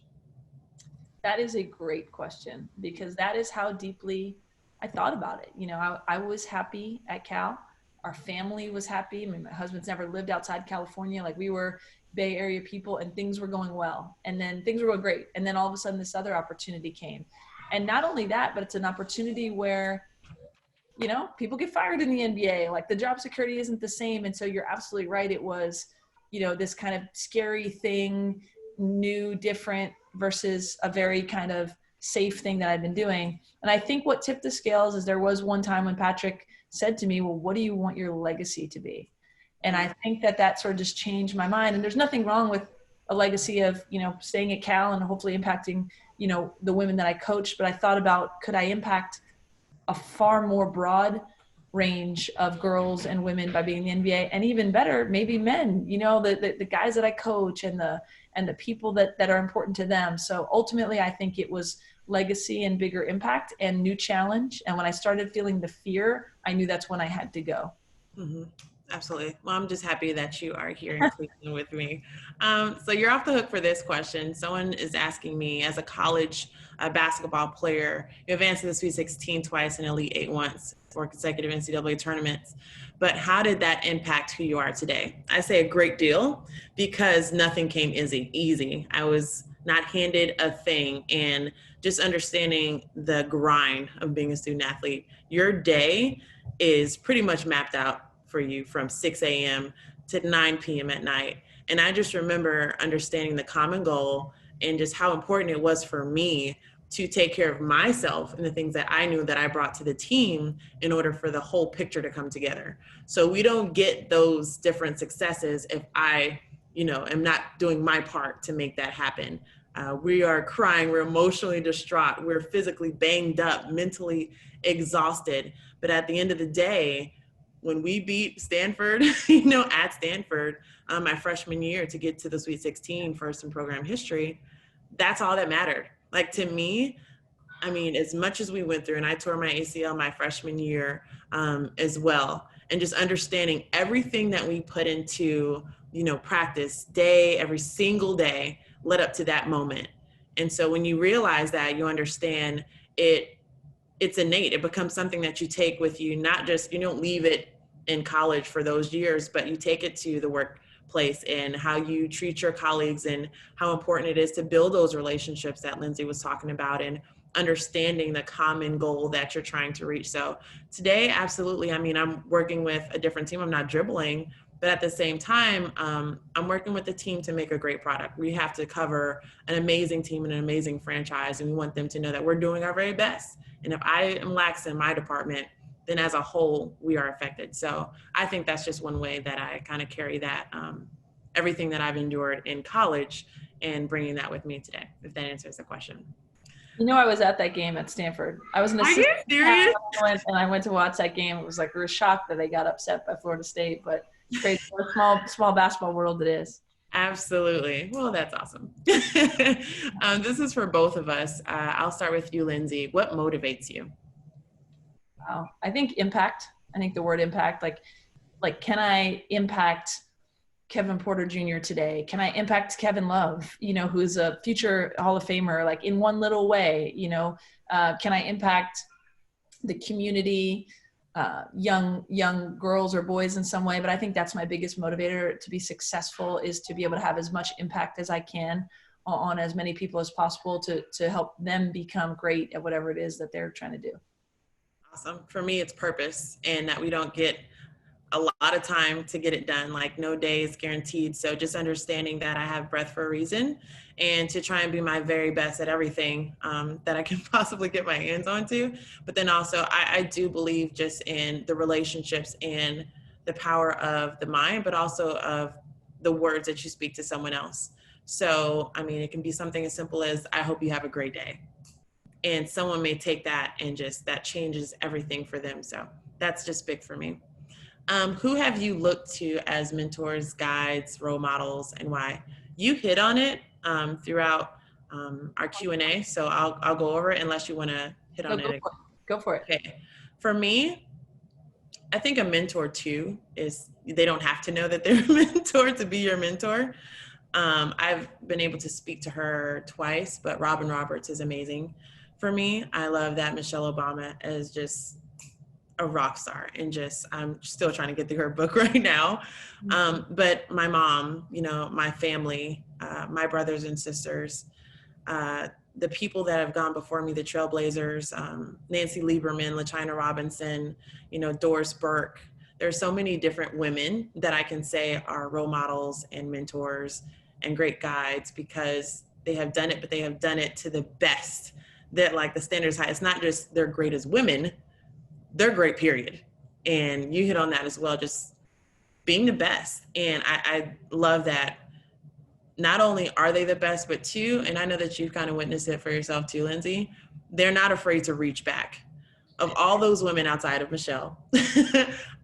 That is a great question, because that is how deeply I thought about it. You know, I was happy at Cal. Our family was happy. I mean, my husband's never lived outside California. Like, we were Bay Area people, and things were going well. And then things were going great. And then all of a sudden this other opportunity came. And not only that, but it's an opportunity where, you know, people get fired in the NBA. Like, the job security isn't the same. And so you're absolutely right. It was, you know, this kind of scary thing, new, different, versus a very kind of safe thing that I've been doing. And I think what tipped the scales is there was one time when Patrick said to me, well, what do you want your legacy to be? And I think that sort of just changed my mind. And there's nothing wrong with a legacy of, you know, staying at Cal and hopefully impacting, you know, the women that I coached. But I thought about, could I impact a far more broad range of girls and women by being in the NBA, and even better, maybe men, you know, the guys that I coach and the people that are important to them. So ultimately, I think it was legacy and bigger impact and new challenge. And when I started feeling the fear, I knew that's when I had to go. Mm-hmm. Absolutely. Well, I'm just happy that you are here in Cleveland with me. So you're off the hook for this question. Someone is asking me, as a college basketball player, you advanced to the Sweet 16 twice and Elite 8 once, 4 consecutive NCAA tournaments. But how did that impact who you are today? I say a great deal, because nothing came easy. I was not handed a thing, and just understanding the grind of being a student athlete. Your day is pretty much mapped out for you from 6 a.m. to 9 p.m. at night. And I just remember understanding the common goal and just how important it was for me to take care of myself and the things that I knew that I brought to the team in order for the whole picture to come together. So we don't get those different successes if I, you know, am not doing my part to make that happen. We are crying, we're emotionally distraught, we're physically banged up, mentally exhausted. But at the end of the day, when we beat Stanford, you know, at Stanford, my freshman year, to get to the Sweet 16, first in program history, that's all that mattered. Like, to me, I mean, as much as we went through, and I tore my ACL my freshman year as well, and just understanding everything that we put into, you know, practice day, every single day led up to that moment. And so when you realize that, you understand it's innate. It becomes something that you take with you, not just, you don't leave it in college for those years, but you take it to the workplace and how you treat your colleagues and how important it is to build those relationships that Lindsay was talking about, and understanding the common goal that you're trying to reach. So today, absolutely. I mean, I'm working with a different team. I'm not dribbling, but at the same time, I'm working with the team to make a great product. We have to cover an amazing team and an amazing franchise, and we want them to know that we're doing our very best. And if I am lax in my department, then as a whole, we are affected. So I think that's just one way that I kind of carry that, everything that I've endured in college, and bringing that with me today, if that answers the question. You know, I was at that game at Stanford. I was an assistant. Are you serious? And I went to watch that game. It was like, we were shocked that they got upset by Florida State, but it's great. What a small basketball world it is. Absolutely. Well, that's awesome. This is for both of us. I'll start with you, Lindsay. What motivates you? Wow. I think impact. I think the word impact, like, can I impact Kevin Porter Jr. today? Can I impact Kevin Love, you know, who's a future Hall of Famer, like, in one little way, you know? Can I impact the community, young girls or boys in some way? But I think that's my biggest motivator to be successful, is to be able to have as much impact as I can on as many people as possible to help them become great at whatever it is that they're trying to do. Awesome. For me, it's purpose, and that we don't get a lot of time to get it done. Like, no day is guaranteed. So just understanding that I have breath for a reason, and to try and be my very best at everything that I can possibly get my hands onto. But then also, I do believe just in the relationships and the power of the mind, but also of the words that you speak to someone else. So, I mean, it can be something as simple as, I hope you have a great day. And someone may take that and just, that changes everything for them. So that's just big for me. Who have you looked to as mentors, guides, role models, and why? You hit on it throughout our Q&A, so I'll go over it unless you want to hit on it. Go for it. Okay. For me, I think a mentor too is, they don't have to know that they're a mentor to be your mentor. I've been able to speak to her twice, but Robin Roberts is amazing. for me. I love that Michelle Obama is just a rock star, and just, I'm still trying to get through her book right now. But my mom, you know, my family, my brothers and sisters, the people that have gone before me, the trailblazers, Nancy Lieberman, LaChina Robinson, you know, Doris Burke. There's so many different women that I can say are role models and mentors and great guides, because they have done it, but they have done it to the best, that like the standards high. It's not just they're great as women, they're great, period. And you hit on that as well, just being the best. And I love that. Not only are they the best, but two, and I know that you've kind of witnessed it for yourself too, Lindsay, they're not afraid to reach back. Of all those women outside of Michelle,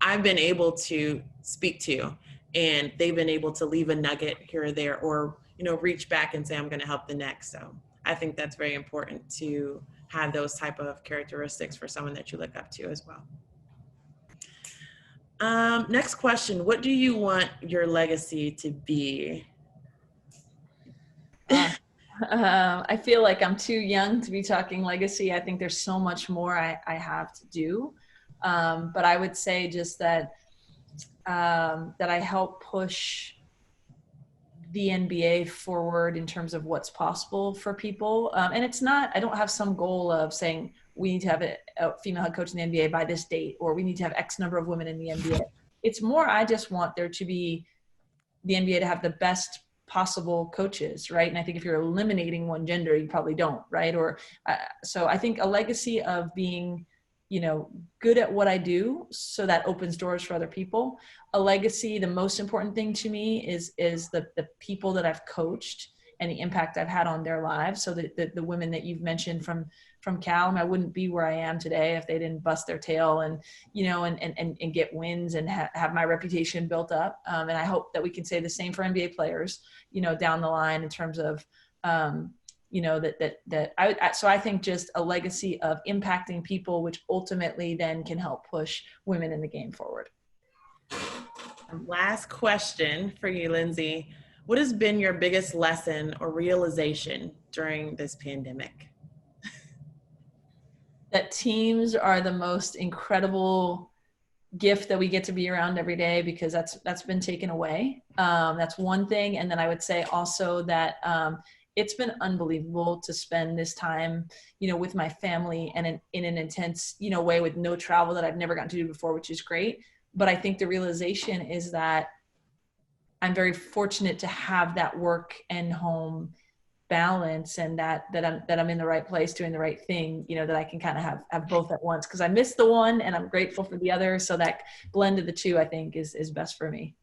I've been able to speak to, and they've been able to leave a nugget here or there, or, you know, reach back and say, I'm going to help the next. So I think that's very important to have those type of characteristics for someone that you look up to as well. Next question. What do you want your legacy to be? I feel like I'm too young to be talking legacy. I think there's so much more I have to do. But I would say just that, that I help push the NBA forward in terms of what's possible for people. And it's not, I don't have some goal of saying we need to have a female head coach in the NBA by this date, or we need to have X number of women in the NBA. It's more, I just want there to be the NBA to have the best possible coaches, right? And I think if you're eliminating one gender, you probably don't, right? Or so I think a legacy of being, you know, good at what I do, so that opens doors for other people. A legacy, the most important thing to me is the people that I've coached and the impact I've had on their lives. So that the women that you've mentioned from Cal, I wouldn't be where I am today if they didn't bust their tail and, you know, and get wins and have my reputation built up. And I hope that we can say the same for NBA players, you know, down the line in terms of, you know, so I think just a legacy of impacting people, which ultimately then can help push women in the game forward. Last question for you, Lindsay. What has been your biggest lesson or realization during this pandemic? That teams are the most incredible gift that we get to be around every day, because that's been taken away. That's one thing. And then I would say also that it's been unbelievable to spend this time, you know, with my family and in an intense, you know, way with no travel that I've never gotten to do before, which is great. But I think the realization is that I'm very fortunate to have that work and home balance, and that I'm in the right place doing the right thing, you know, that I can kind of have both at once, because I miss the one and I'm grateful for the other. So that blend of the two, I think, is best for me.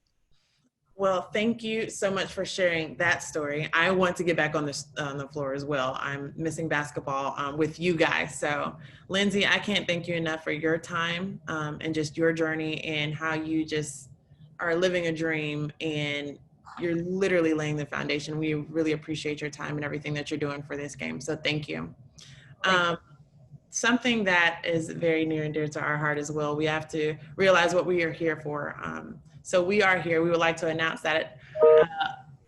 Well, thank you so much for sharing that story. I want to get back on the floor as well. I'm missing basketball with you guys. So Lindsay, I can't thank you enough for your time and just your journey, and how you just are living a dream, and you're literally laying the foundation. We really appreciate your time and everything that you're doing for this game. So thank you. Something that is very near and dear to our heart as well, we have to realize what we are here for. So we are here. We would like to announce that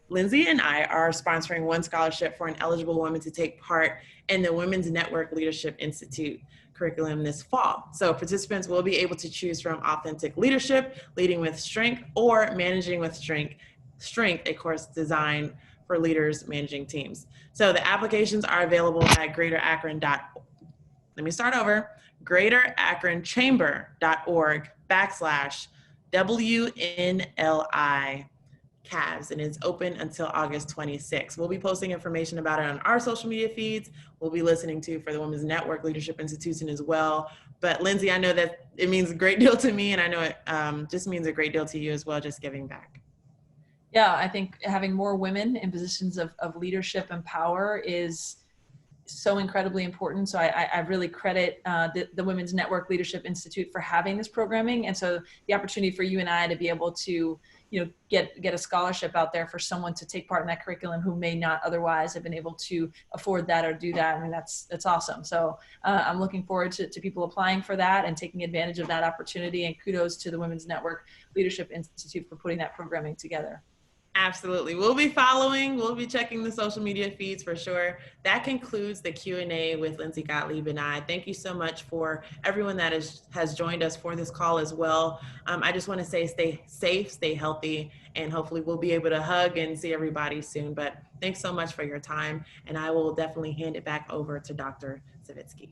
Lindsay and I are sponsoring one scholarship for an eligible woman to take part in the Women's Network Leadership Institute curriculum this fall. So participants will be able to choose from Authentic Leadership, Leading with Strength, or Managing with Strength, a course designed for leaders managing teams. So the applications are available at greateraccringchamber.org/WNLI Cavs, and it's open until August 26th. We'll be posting information about it on our social media feeds. We'll be listening to for the Women's Network Leadership Institution as well. But Lindsay, I know that it means a great deal to me, and I know it just means a great deal to you as well, just giving back. Yeah, I think having more women in positions of leadership and power is so incredibly important. So I really credit the Women's Network Leadership Institute for having this programming. And so the opportunity for you and I to be able to, you know, get a scholarship out there for someone to take part in that curriculum who may not otherwise have been able to afford that or do that. I mean, that's awesome. So I'm looking forward to people applying for that and taking advantage of that opportunity. And kudos to the Women's Network Leadership Institute for putting that programming together. Absolutely. We'll be following. We'll be checking the social media feeds for sure. That concludes the Q&A with Lindsay Gottlieb and I. Thank you so much for everyone that has joined us for this call as well. I just want to say stay safe, stay healthy, and hopefully we'll be able to hug and see everybody soon. But thanks so much for your time, and I will definitely hand it back over to Dr. Savitski.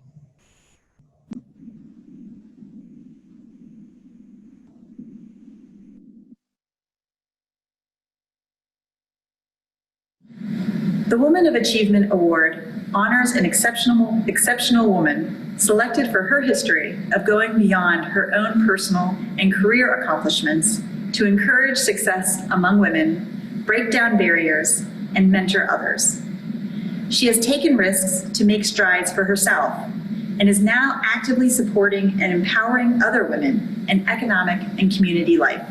The Woman of Achievement Award honors an exceptional woman selected for her history of going beyond her own personal and career accomplishments to encourage success among women, break down barriers, and mentor others. She has taken risks to make strides for herself and is now actively supporting and empowering other women in economic and community life.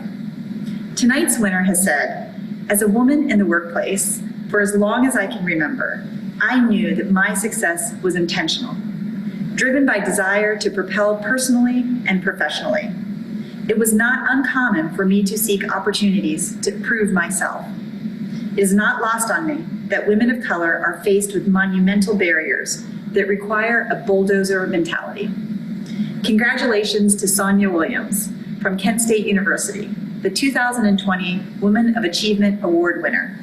Tonight's winner has said, "As a woman in the workplace, for as long as I can remember, I knew that my success was intentional, driven by desire to propel personally and professionally. It was not uncommon for me to seek opportunities to prove myself. It is not lost on me that women of color are faced with monumental barriers that require a bulldozer mentality." Congratulations to Sonya Williams from Kent State University, the 2020 Woman of Achievement Award winner.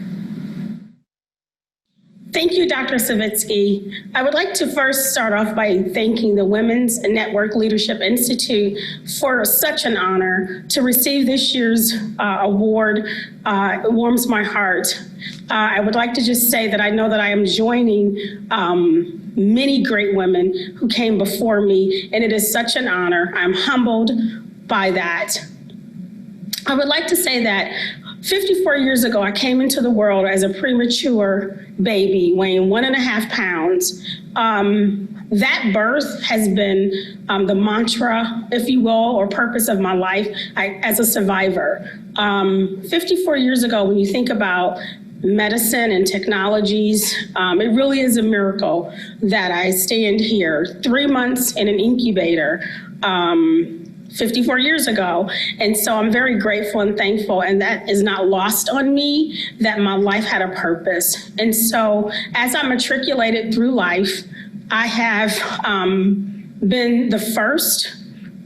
Thank you, Dr. Savitski. I would like to first start off by thanking the Women's Network Leadership Institute for such an honor to receive this year's award. It warms my heart. I would like to just say that I know that I am joining many great women who came before me, and it is such an honor. I'm humbled by that. I would like to say that 54 years ago, I came into the world as a premature baby weighing 1.5 pounds. That birth has been the mantra, if you will, or purpose of my life as a survivor. 54 years ago, when you think about medicine and technologies, it really is a miracle that I stand here 3 months in an incubator 54 years ago. And so I'm very grateful and thankful, and that is not lost on me, that my life had a purpose. And so as I matriculated through life, I have been the first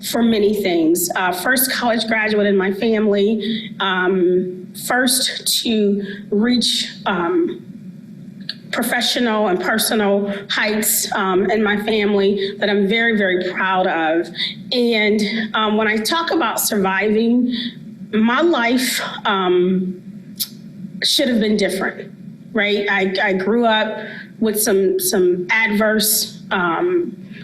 for many things. First college graduate in my family, first to reach professional and personal heights in my family that I'm very, very proud of. And when I talk about surviving, my life should have been different, right? I grew up with some adverse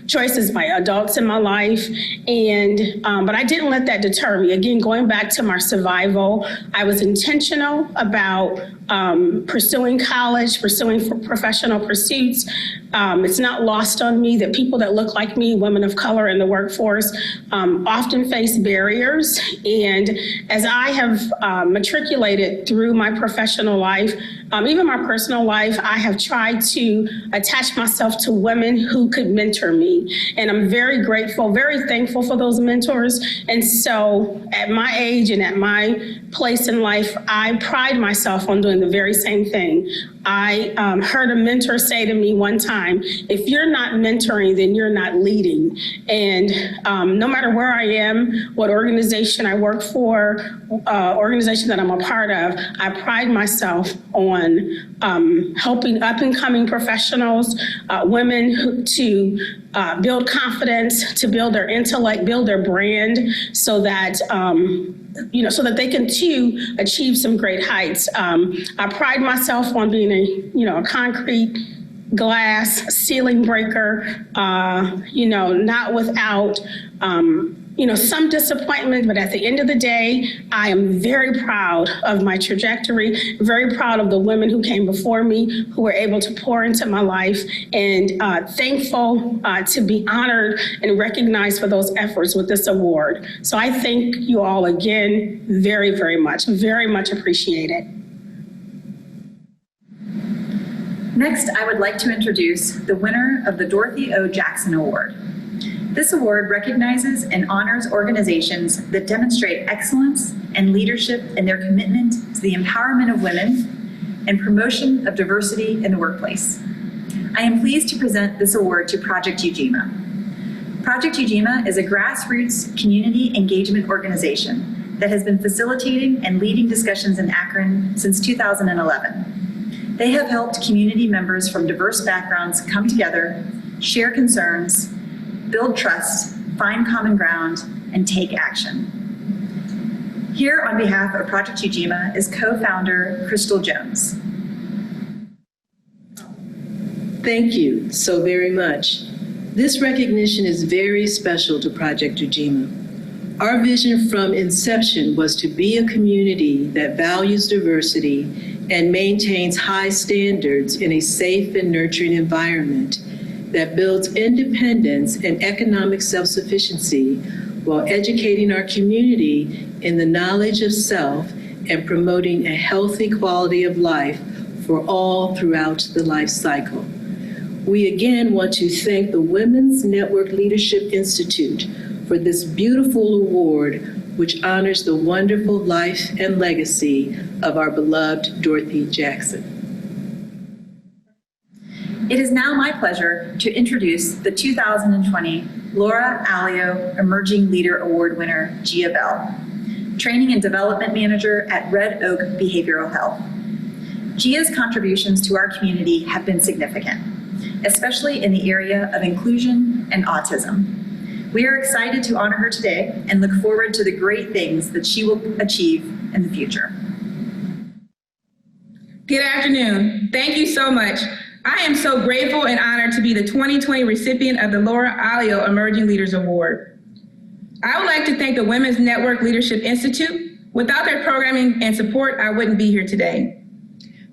choices by adults in my life, and but I didn't let that deter me. Again, going back to my survival, I was intentional about pursuing college, pursuing professional pursuits. It's not lost on me that people that look like me, women of color in the workforce, often face barriers. And as I have matriculated through my professional life, even my personal life, I have tried to attach myself to women who could mentor me. And I'm very grateful, very thankful for those mentors. And so at my age and at my place in life, I pride myself on doing the very same thing. I heard a mentor say to me one time, if you're not mentoring, then you're not leading. And no matter where I am, what organization I work for, organization that I'm a part of, I pride myself on helping up and coming professionals, women to build confidence, to build their intellect, build their brand, so that so that they can too achieve some great heights. I pride myself on being a concrete glass ceiling breaker, not without some disappointment, but at the end of the day, I am very proud of my trajectory, very proud of the women who came before me, who were able to pour into my life, and thankful to be honored and recognized for those efforts with this award. So I thank you all again very, very much appreciate it. Next, I would like to introduce the winner of the Dorothy O. Jackson Award. This award recognizes and honors organizations that demonstrate excellence and leadership in their commitment to the empowerment of women and promotion of diversity in the workplace. I am pleased to present this award to Project Ujima. Project Ujima is a grassroots community engagement organization that has been facilitating and leading discussions in Akron since 2011. They have helped community members from diverse backgrounds come together, share concerns, build trust, find common ground, and take action. Here on behalf of Project Ujima is co-founder Crystal Jones. Thank you so very much. This recognition is very special to Project Ujima. Our vision from inception was to be a community that values diversity and maintains high standards in a safe and nurturing environment that builds independence and economic self-sufficiency while educating our community in the knowledge of self and promoting a healthy quality of life for all throughout the life cycle. We again want to thank the Women's Network Leadership Institute for this beautiful award, which honors the wonderful life and legacy of our beloved Dorothy Jackson. It is now my pleasure to introduce the 2020 Laura Alio Emerging Leader Award winner, Gia Bell, Training and Development Manager at Red Oak Behavioral Health. Gia's contributions to our community have been significant, especially in the area of inclusion and autism. We are excited to honor her today and look forward to the great things that she will achieve in the future. Good afternoon. Thank you so much. I am so grateful and honored to be the 2020 recipient of the Laura Alio Emerging Leaders Award. I would like to thank the Women's Network Leadership Institute. Without their programming and support, I wouldn't be here today.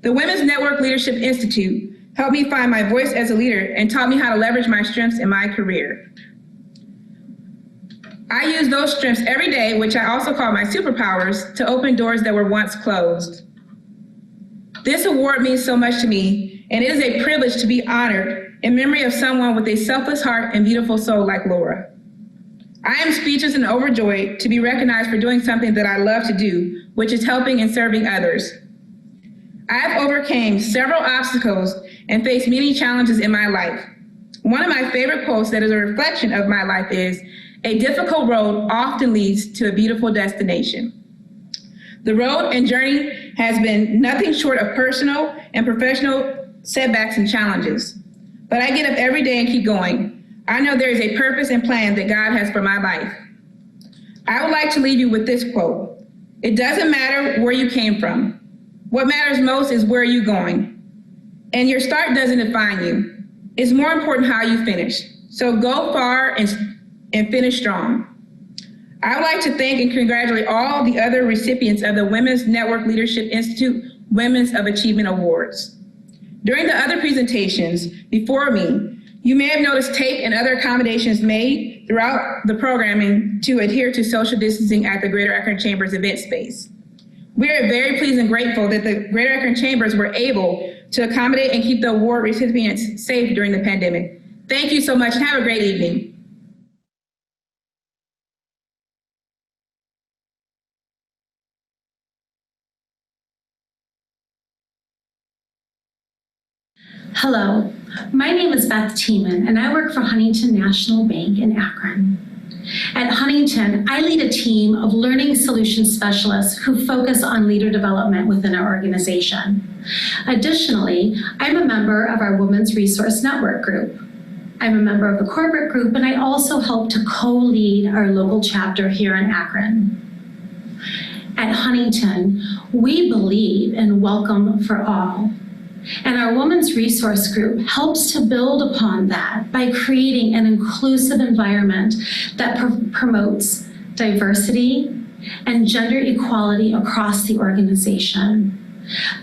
The Women's Network Leadership Institute helped me find my voice as a leader and taught me how to leverage my strengths in my career. I use those strengths every day, which I also call my superpowers, to open doors that were once closed. This award means so much to me, and it is a privilege to be honored in memory of someone with a selfless heart and beautiful soul like Laura. I am speechless and overjoyed to be recognized for doing something that I love to do, which is helping and serving others. I have overcome several obstacles and faced many challenges in my life. One of my favorite quotes that is a reflection of my life is, "A difficult road often leads to a beautiful destination." The road and journey has been nothing short of personal and professional setbacks and challenges. But I get up every day and keep going. I know there is a purpose and plan that God has for my life. I would like to leave you with this quote. It doesn't matter where you came from. What matters most is where you're going. And your start doesn't define you. It's more important how you finish. So go far and finish strong. I would like to thank and congratulate all the other recipients of the Women's Network Leadership Institute Women's of Achievement Awards. During the other presentations before me, you may have noticed tape and other accommodations made throughout the programming to adhere to social distancing at the Greater Akron Chambers event space. We are very pleased and grateful that the Greater Akron Chambers were able to accommodate and keep the award recipients safe during the pandemic. Thank you so much and have a great evening. Hello, my name is Beth Teaman, and I work for Huntington National Bank in Akron. At Huntington, I lead a team of learning solutions specialists who focus on leader development within our organization. Additionally, I'm a member of our Women's Resource Network group. I'm a member of the corporate group, and I also help to co-lead our local chapter here in Akron. At Huntington, we believe in welcome for all. And our Women's Resource Group helps to build upon that by creating an inclusive environment that promotes diversity and gender equality across the organization.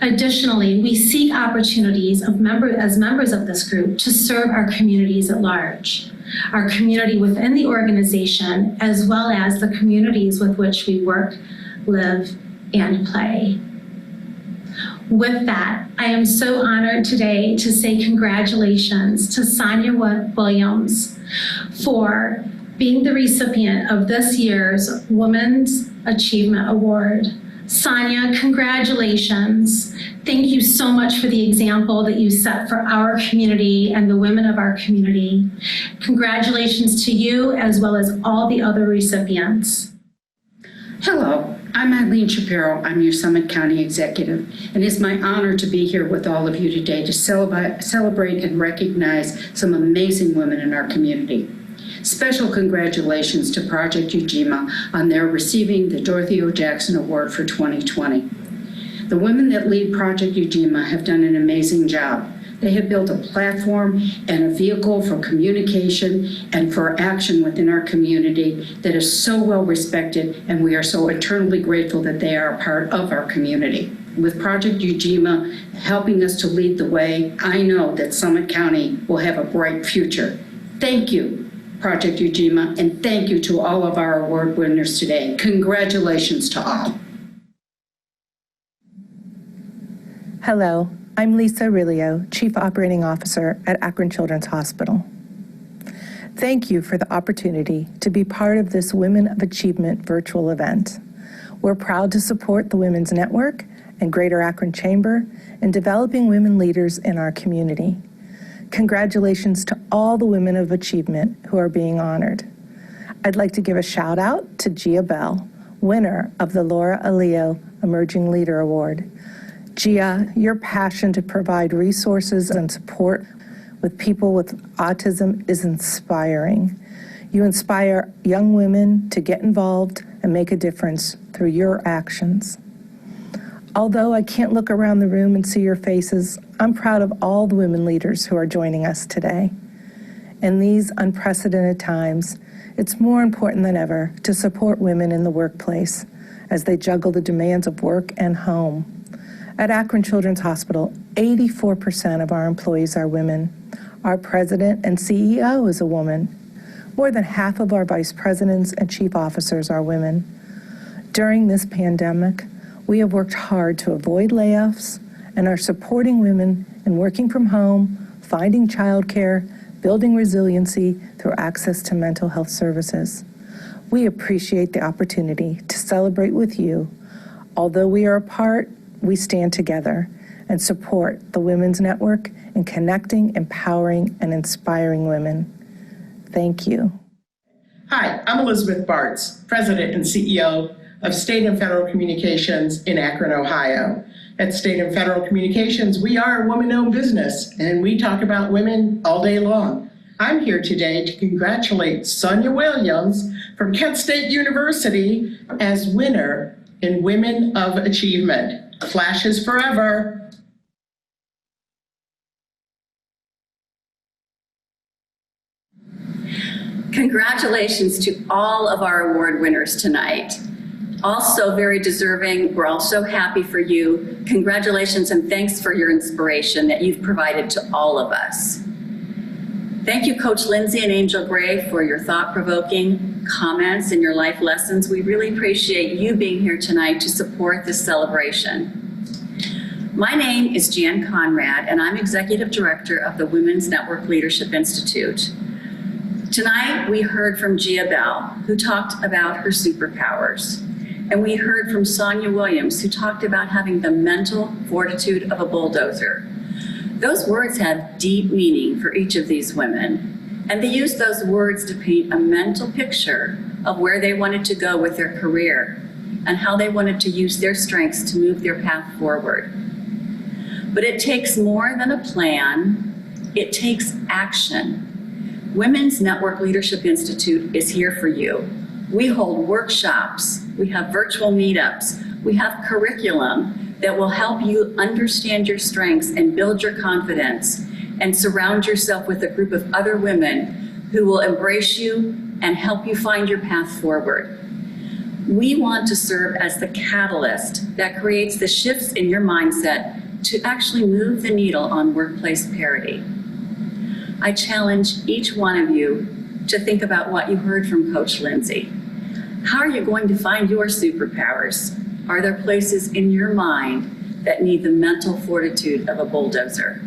Additionally, we seek opportunities as members of this group to serve our communities at large, our community within the organization, as well as the communities with which we work, live, and play. With that, I am so honored today to say congratulations to Sonya Williams for being the recipient of this year's Women's Achievement Award. Sonya, congratulations. Thank you so much for the example that you set for our community and the women of our community. Congratulations to you as well as all the other recipients. Hello, I'm Eileen Shapiro. I'm your Summit County Executive, and it's my honor to be here with all of you today to celebrate and recognize some amazing women in our community. Special congratulations to Project Ujima on their receiving the Dorothy O. Jackson Award for 2020. The women that lead Project Ujima have done an amazing job. They have built a platform and a vehicle for communication and for action within our community that is so well respected, and we are so eternally grateful that they are a part of our community. With Project Ujima helping us to lead the way, I know that Summit County will have a bright future. Thank you, Project Ujima, and thank you to all of our award winners today. Congratulations to all. Hello, I'm Lisa Aurelio, Chief Operating Officer at Akron Children's Hospital. Thank you for the opportunity to be part of this Women of Achievement virtual event. We're proud to support the Women's Network and Greater Akron Chamber in developing women leaders in our community. Congratulations to all the women of achievement who are being honored. I'd like to give a shout out to Gia Bell, winner of the Laura Aleo Emerging Leader Award. Gia, your passion to provide resources and support with people with autism is inspiring. You inspire young women to get involved and make a difference through your actions. Although I can't look around the room and see your faces, I'm proud of all the women leaders who are joining us today. In these unprecedented times, it's more important than ever to support women in the workplace as they juggle the demands of work and home. At Akron Children's Hospital, 84% of our employees are women. Our president and CEO is a woman. More than half of our vice presidents and chief officers are women. During this pandemic, we have worked hard to avoid layoffs and are supporting women in working from home, finding childcare, building resiliency through access to mental health services. We appreciate the opportunity to celebrate with you. Although we are apart, we stand together and support the Women's Network in connecting, empowering, and inspiring women. Thank you. Hi, I'm Elizabeth Bartz, President and CEO of State and Federal Communications in Akron, Ohio. At State and Federal Communications, we are a woman-owned business, and we talk about women all day long. I'm here today to congratulate Sonya Williams from Kent State University as winner in Women of Achievement. Flashes forever. Congratulations to all of our award winners tonight. Also very deserving. We're all so happy for you. Congratulations and thanks for your inspiration that you've provided to all of us. Thank you, Coach Lindsay and Angel Gray, for your thought-provoking comments and your life lessons. We really appreciate you being here tonight to support this celebration. My name is Jan Conrad, and I'm Executive Director of the Women's Network Leadership Institute. Tonight, we heard from Gia Bell, who talked about her superpowers. And we heard from Sonya Williams, who talked about having the mental fortitude of a bulldozer. Those words have deep meaning for each of these women, and they used those words to paint a mental picture of where they wanted to go with their career and how they wanted to use their strengths to move their path forward. But it takes more than a plan, it takes action. Women's Network Leadership Institute is here for you. We hold workshops, we have virtual meetups, we have curriculum that will help you understand your strengths and build your confidence and surround yourself with a group of other women who will embrace you and help you find your path forward. We want to serve as the catalyst that creates the shifts in your mindset to actually move the needle on workplace parity. I challenge each one of you to think about what you heard from Coach Lindsay. How are you going to find your superpowers? Are there places in your mind that need the mental fortitude of a bulldozer.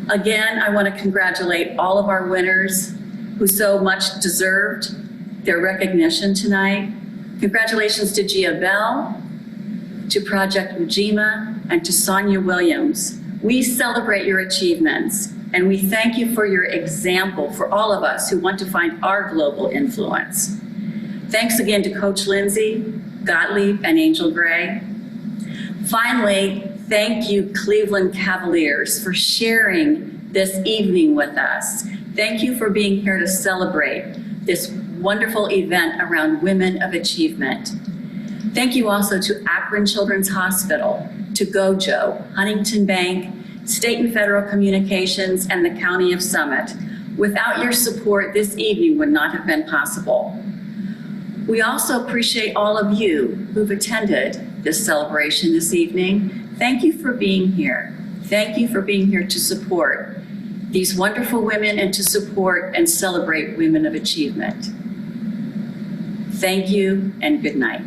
Again, I want to congratulate all of our winners who so much deserved their recognition tonight. Congratulations to Gia Bell, to Project Ujima, and to Sonya Williams. We celebrate your achievements, and we thank you for your example for all of us who want to find our global influence. Thanks again to Coach Lindsay, Gottlieb, and Angel Gray. Finally, thank you, Cleveland Cavaliers, for sharing this evening with us. Thank you for being here to celebrate this wonderful event around women of achievement. Thank you also to Akron Children's Hospital, to Gojo, Huntington Bank, State and Federal Communications, and the County of Summit. Without your support, this evening would not have been possible. We also appreciate all of you who've attended this celebration this evening. Thank you for being here. Thank you for being here to support these wonderful women and to support and celebrate women of achievement. Thank you and good night.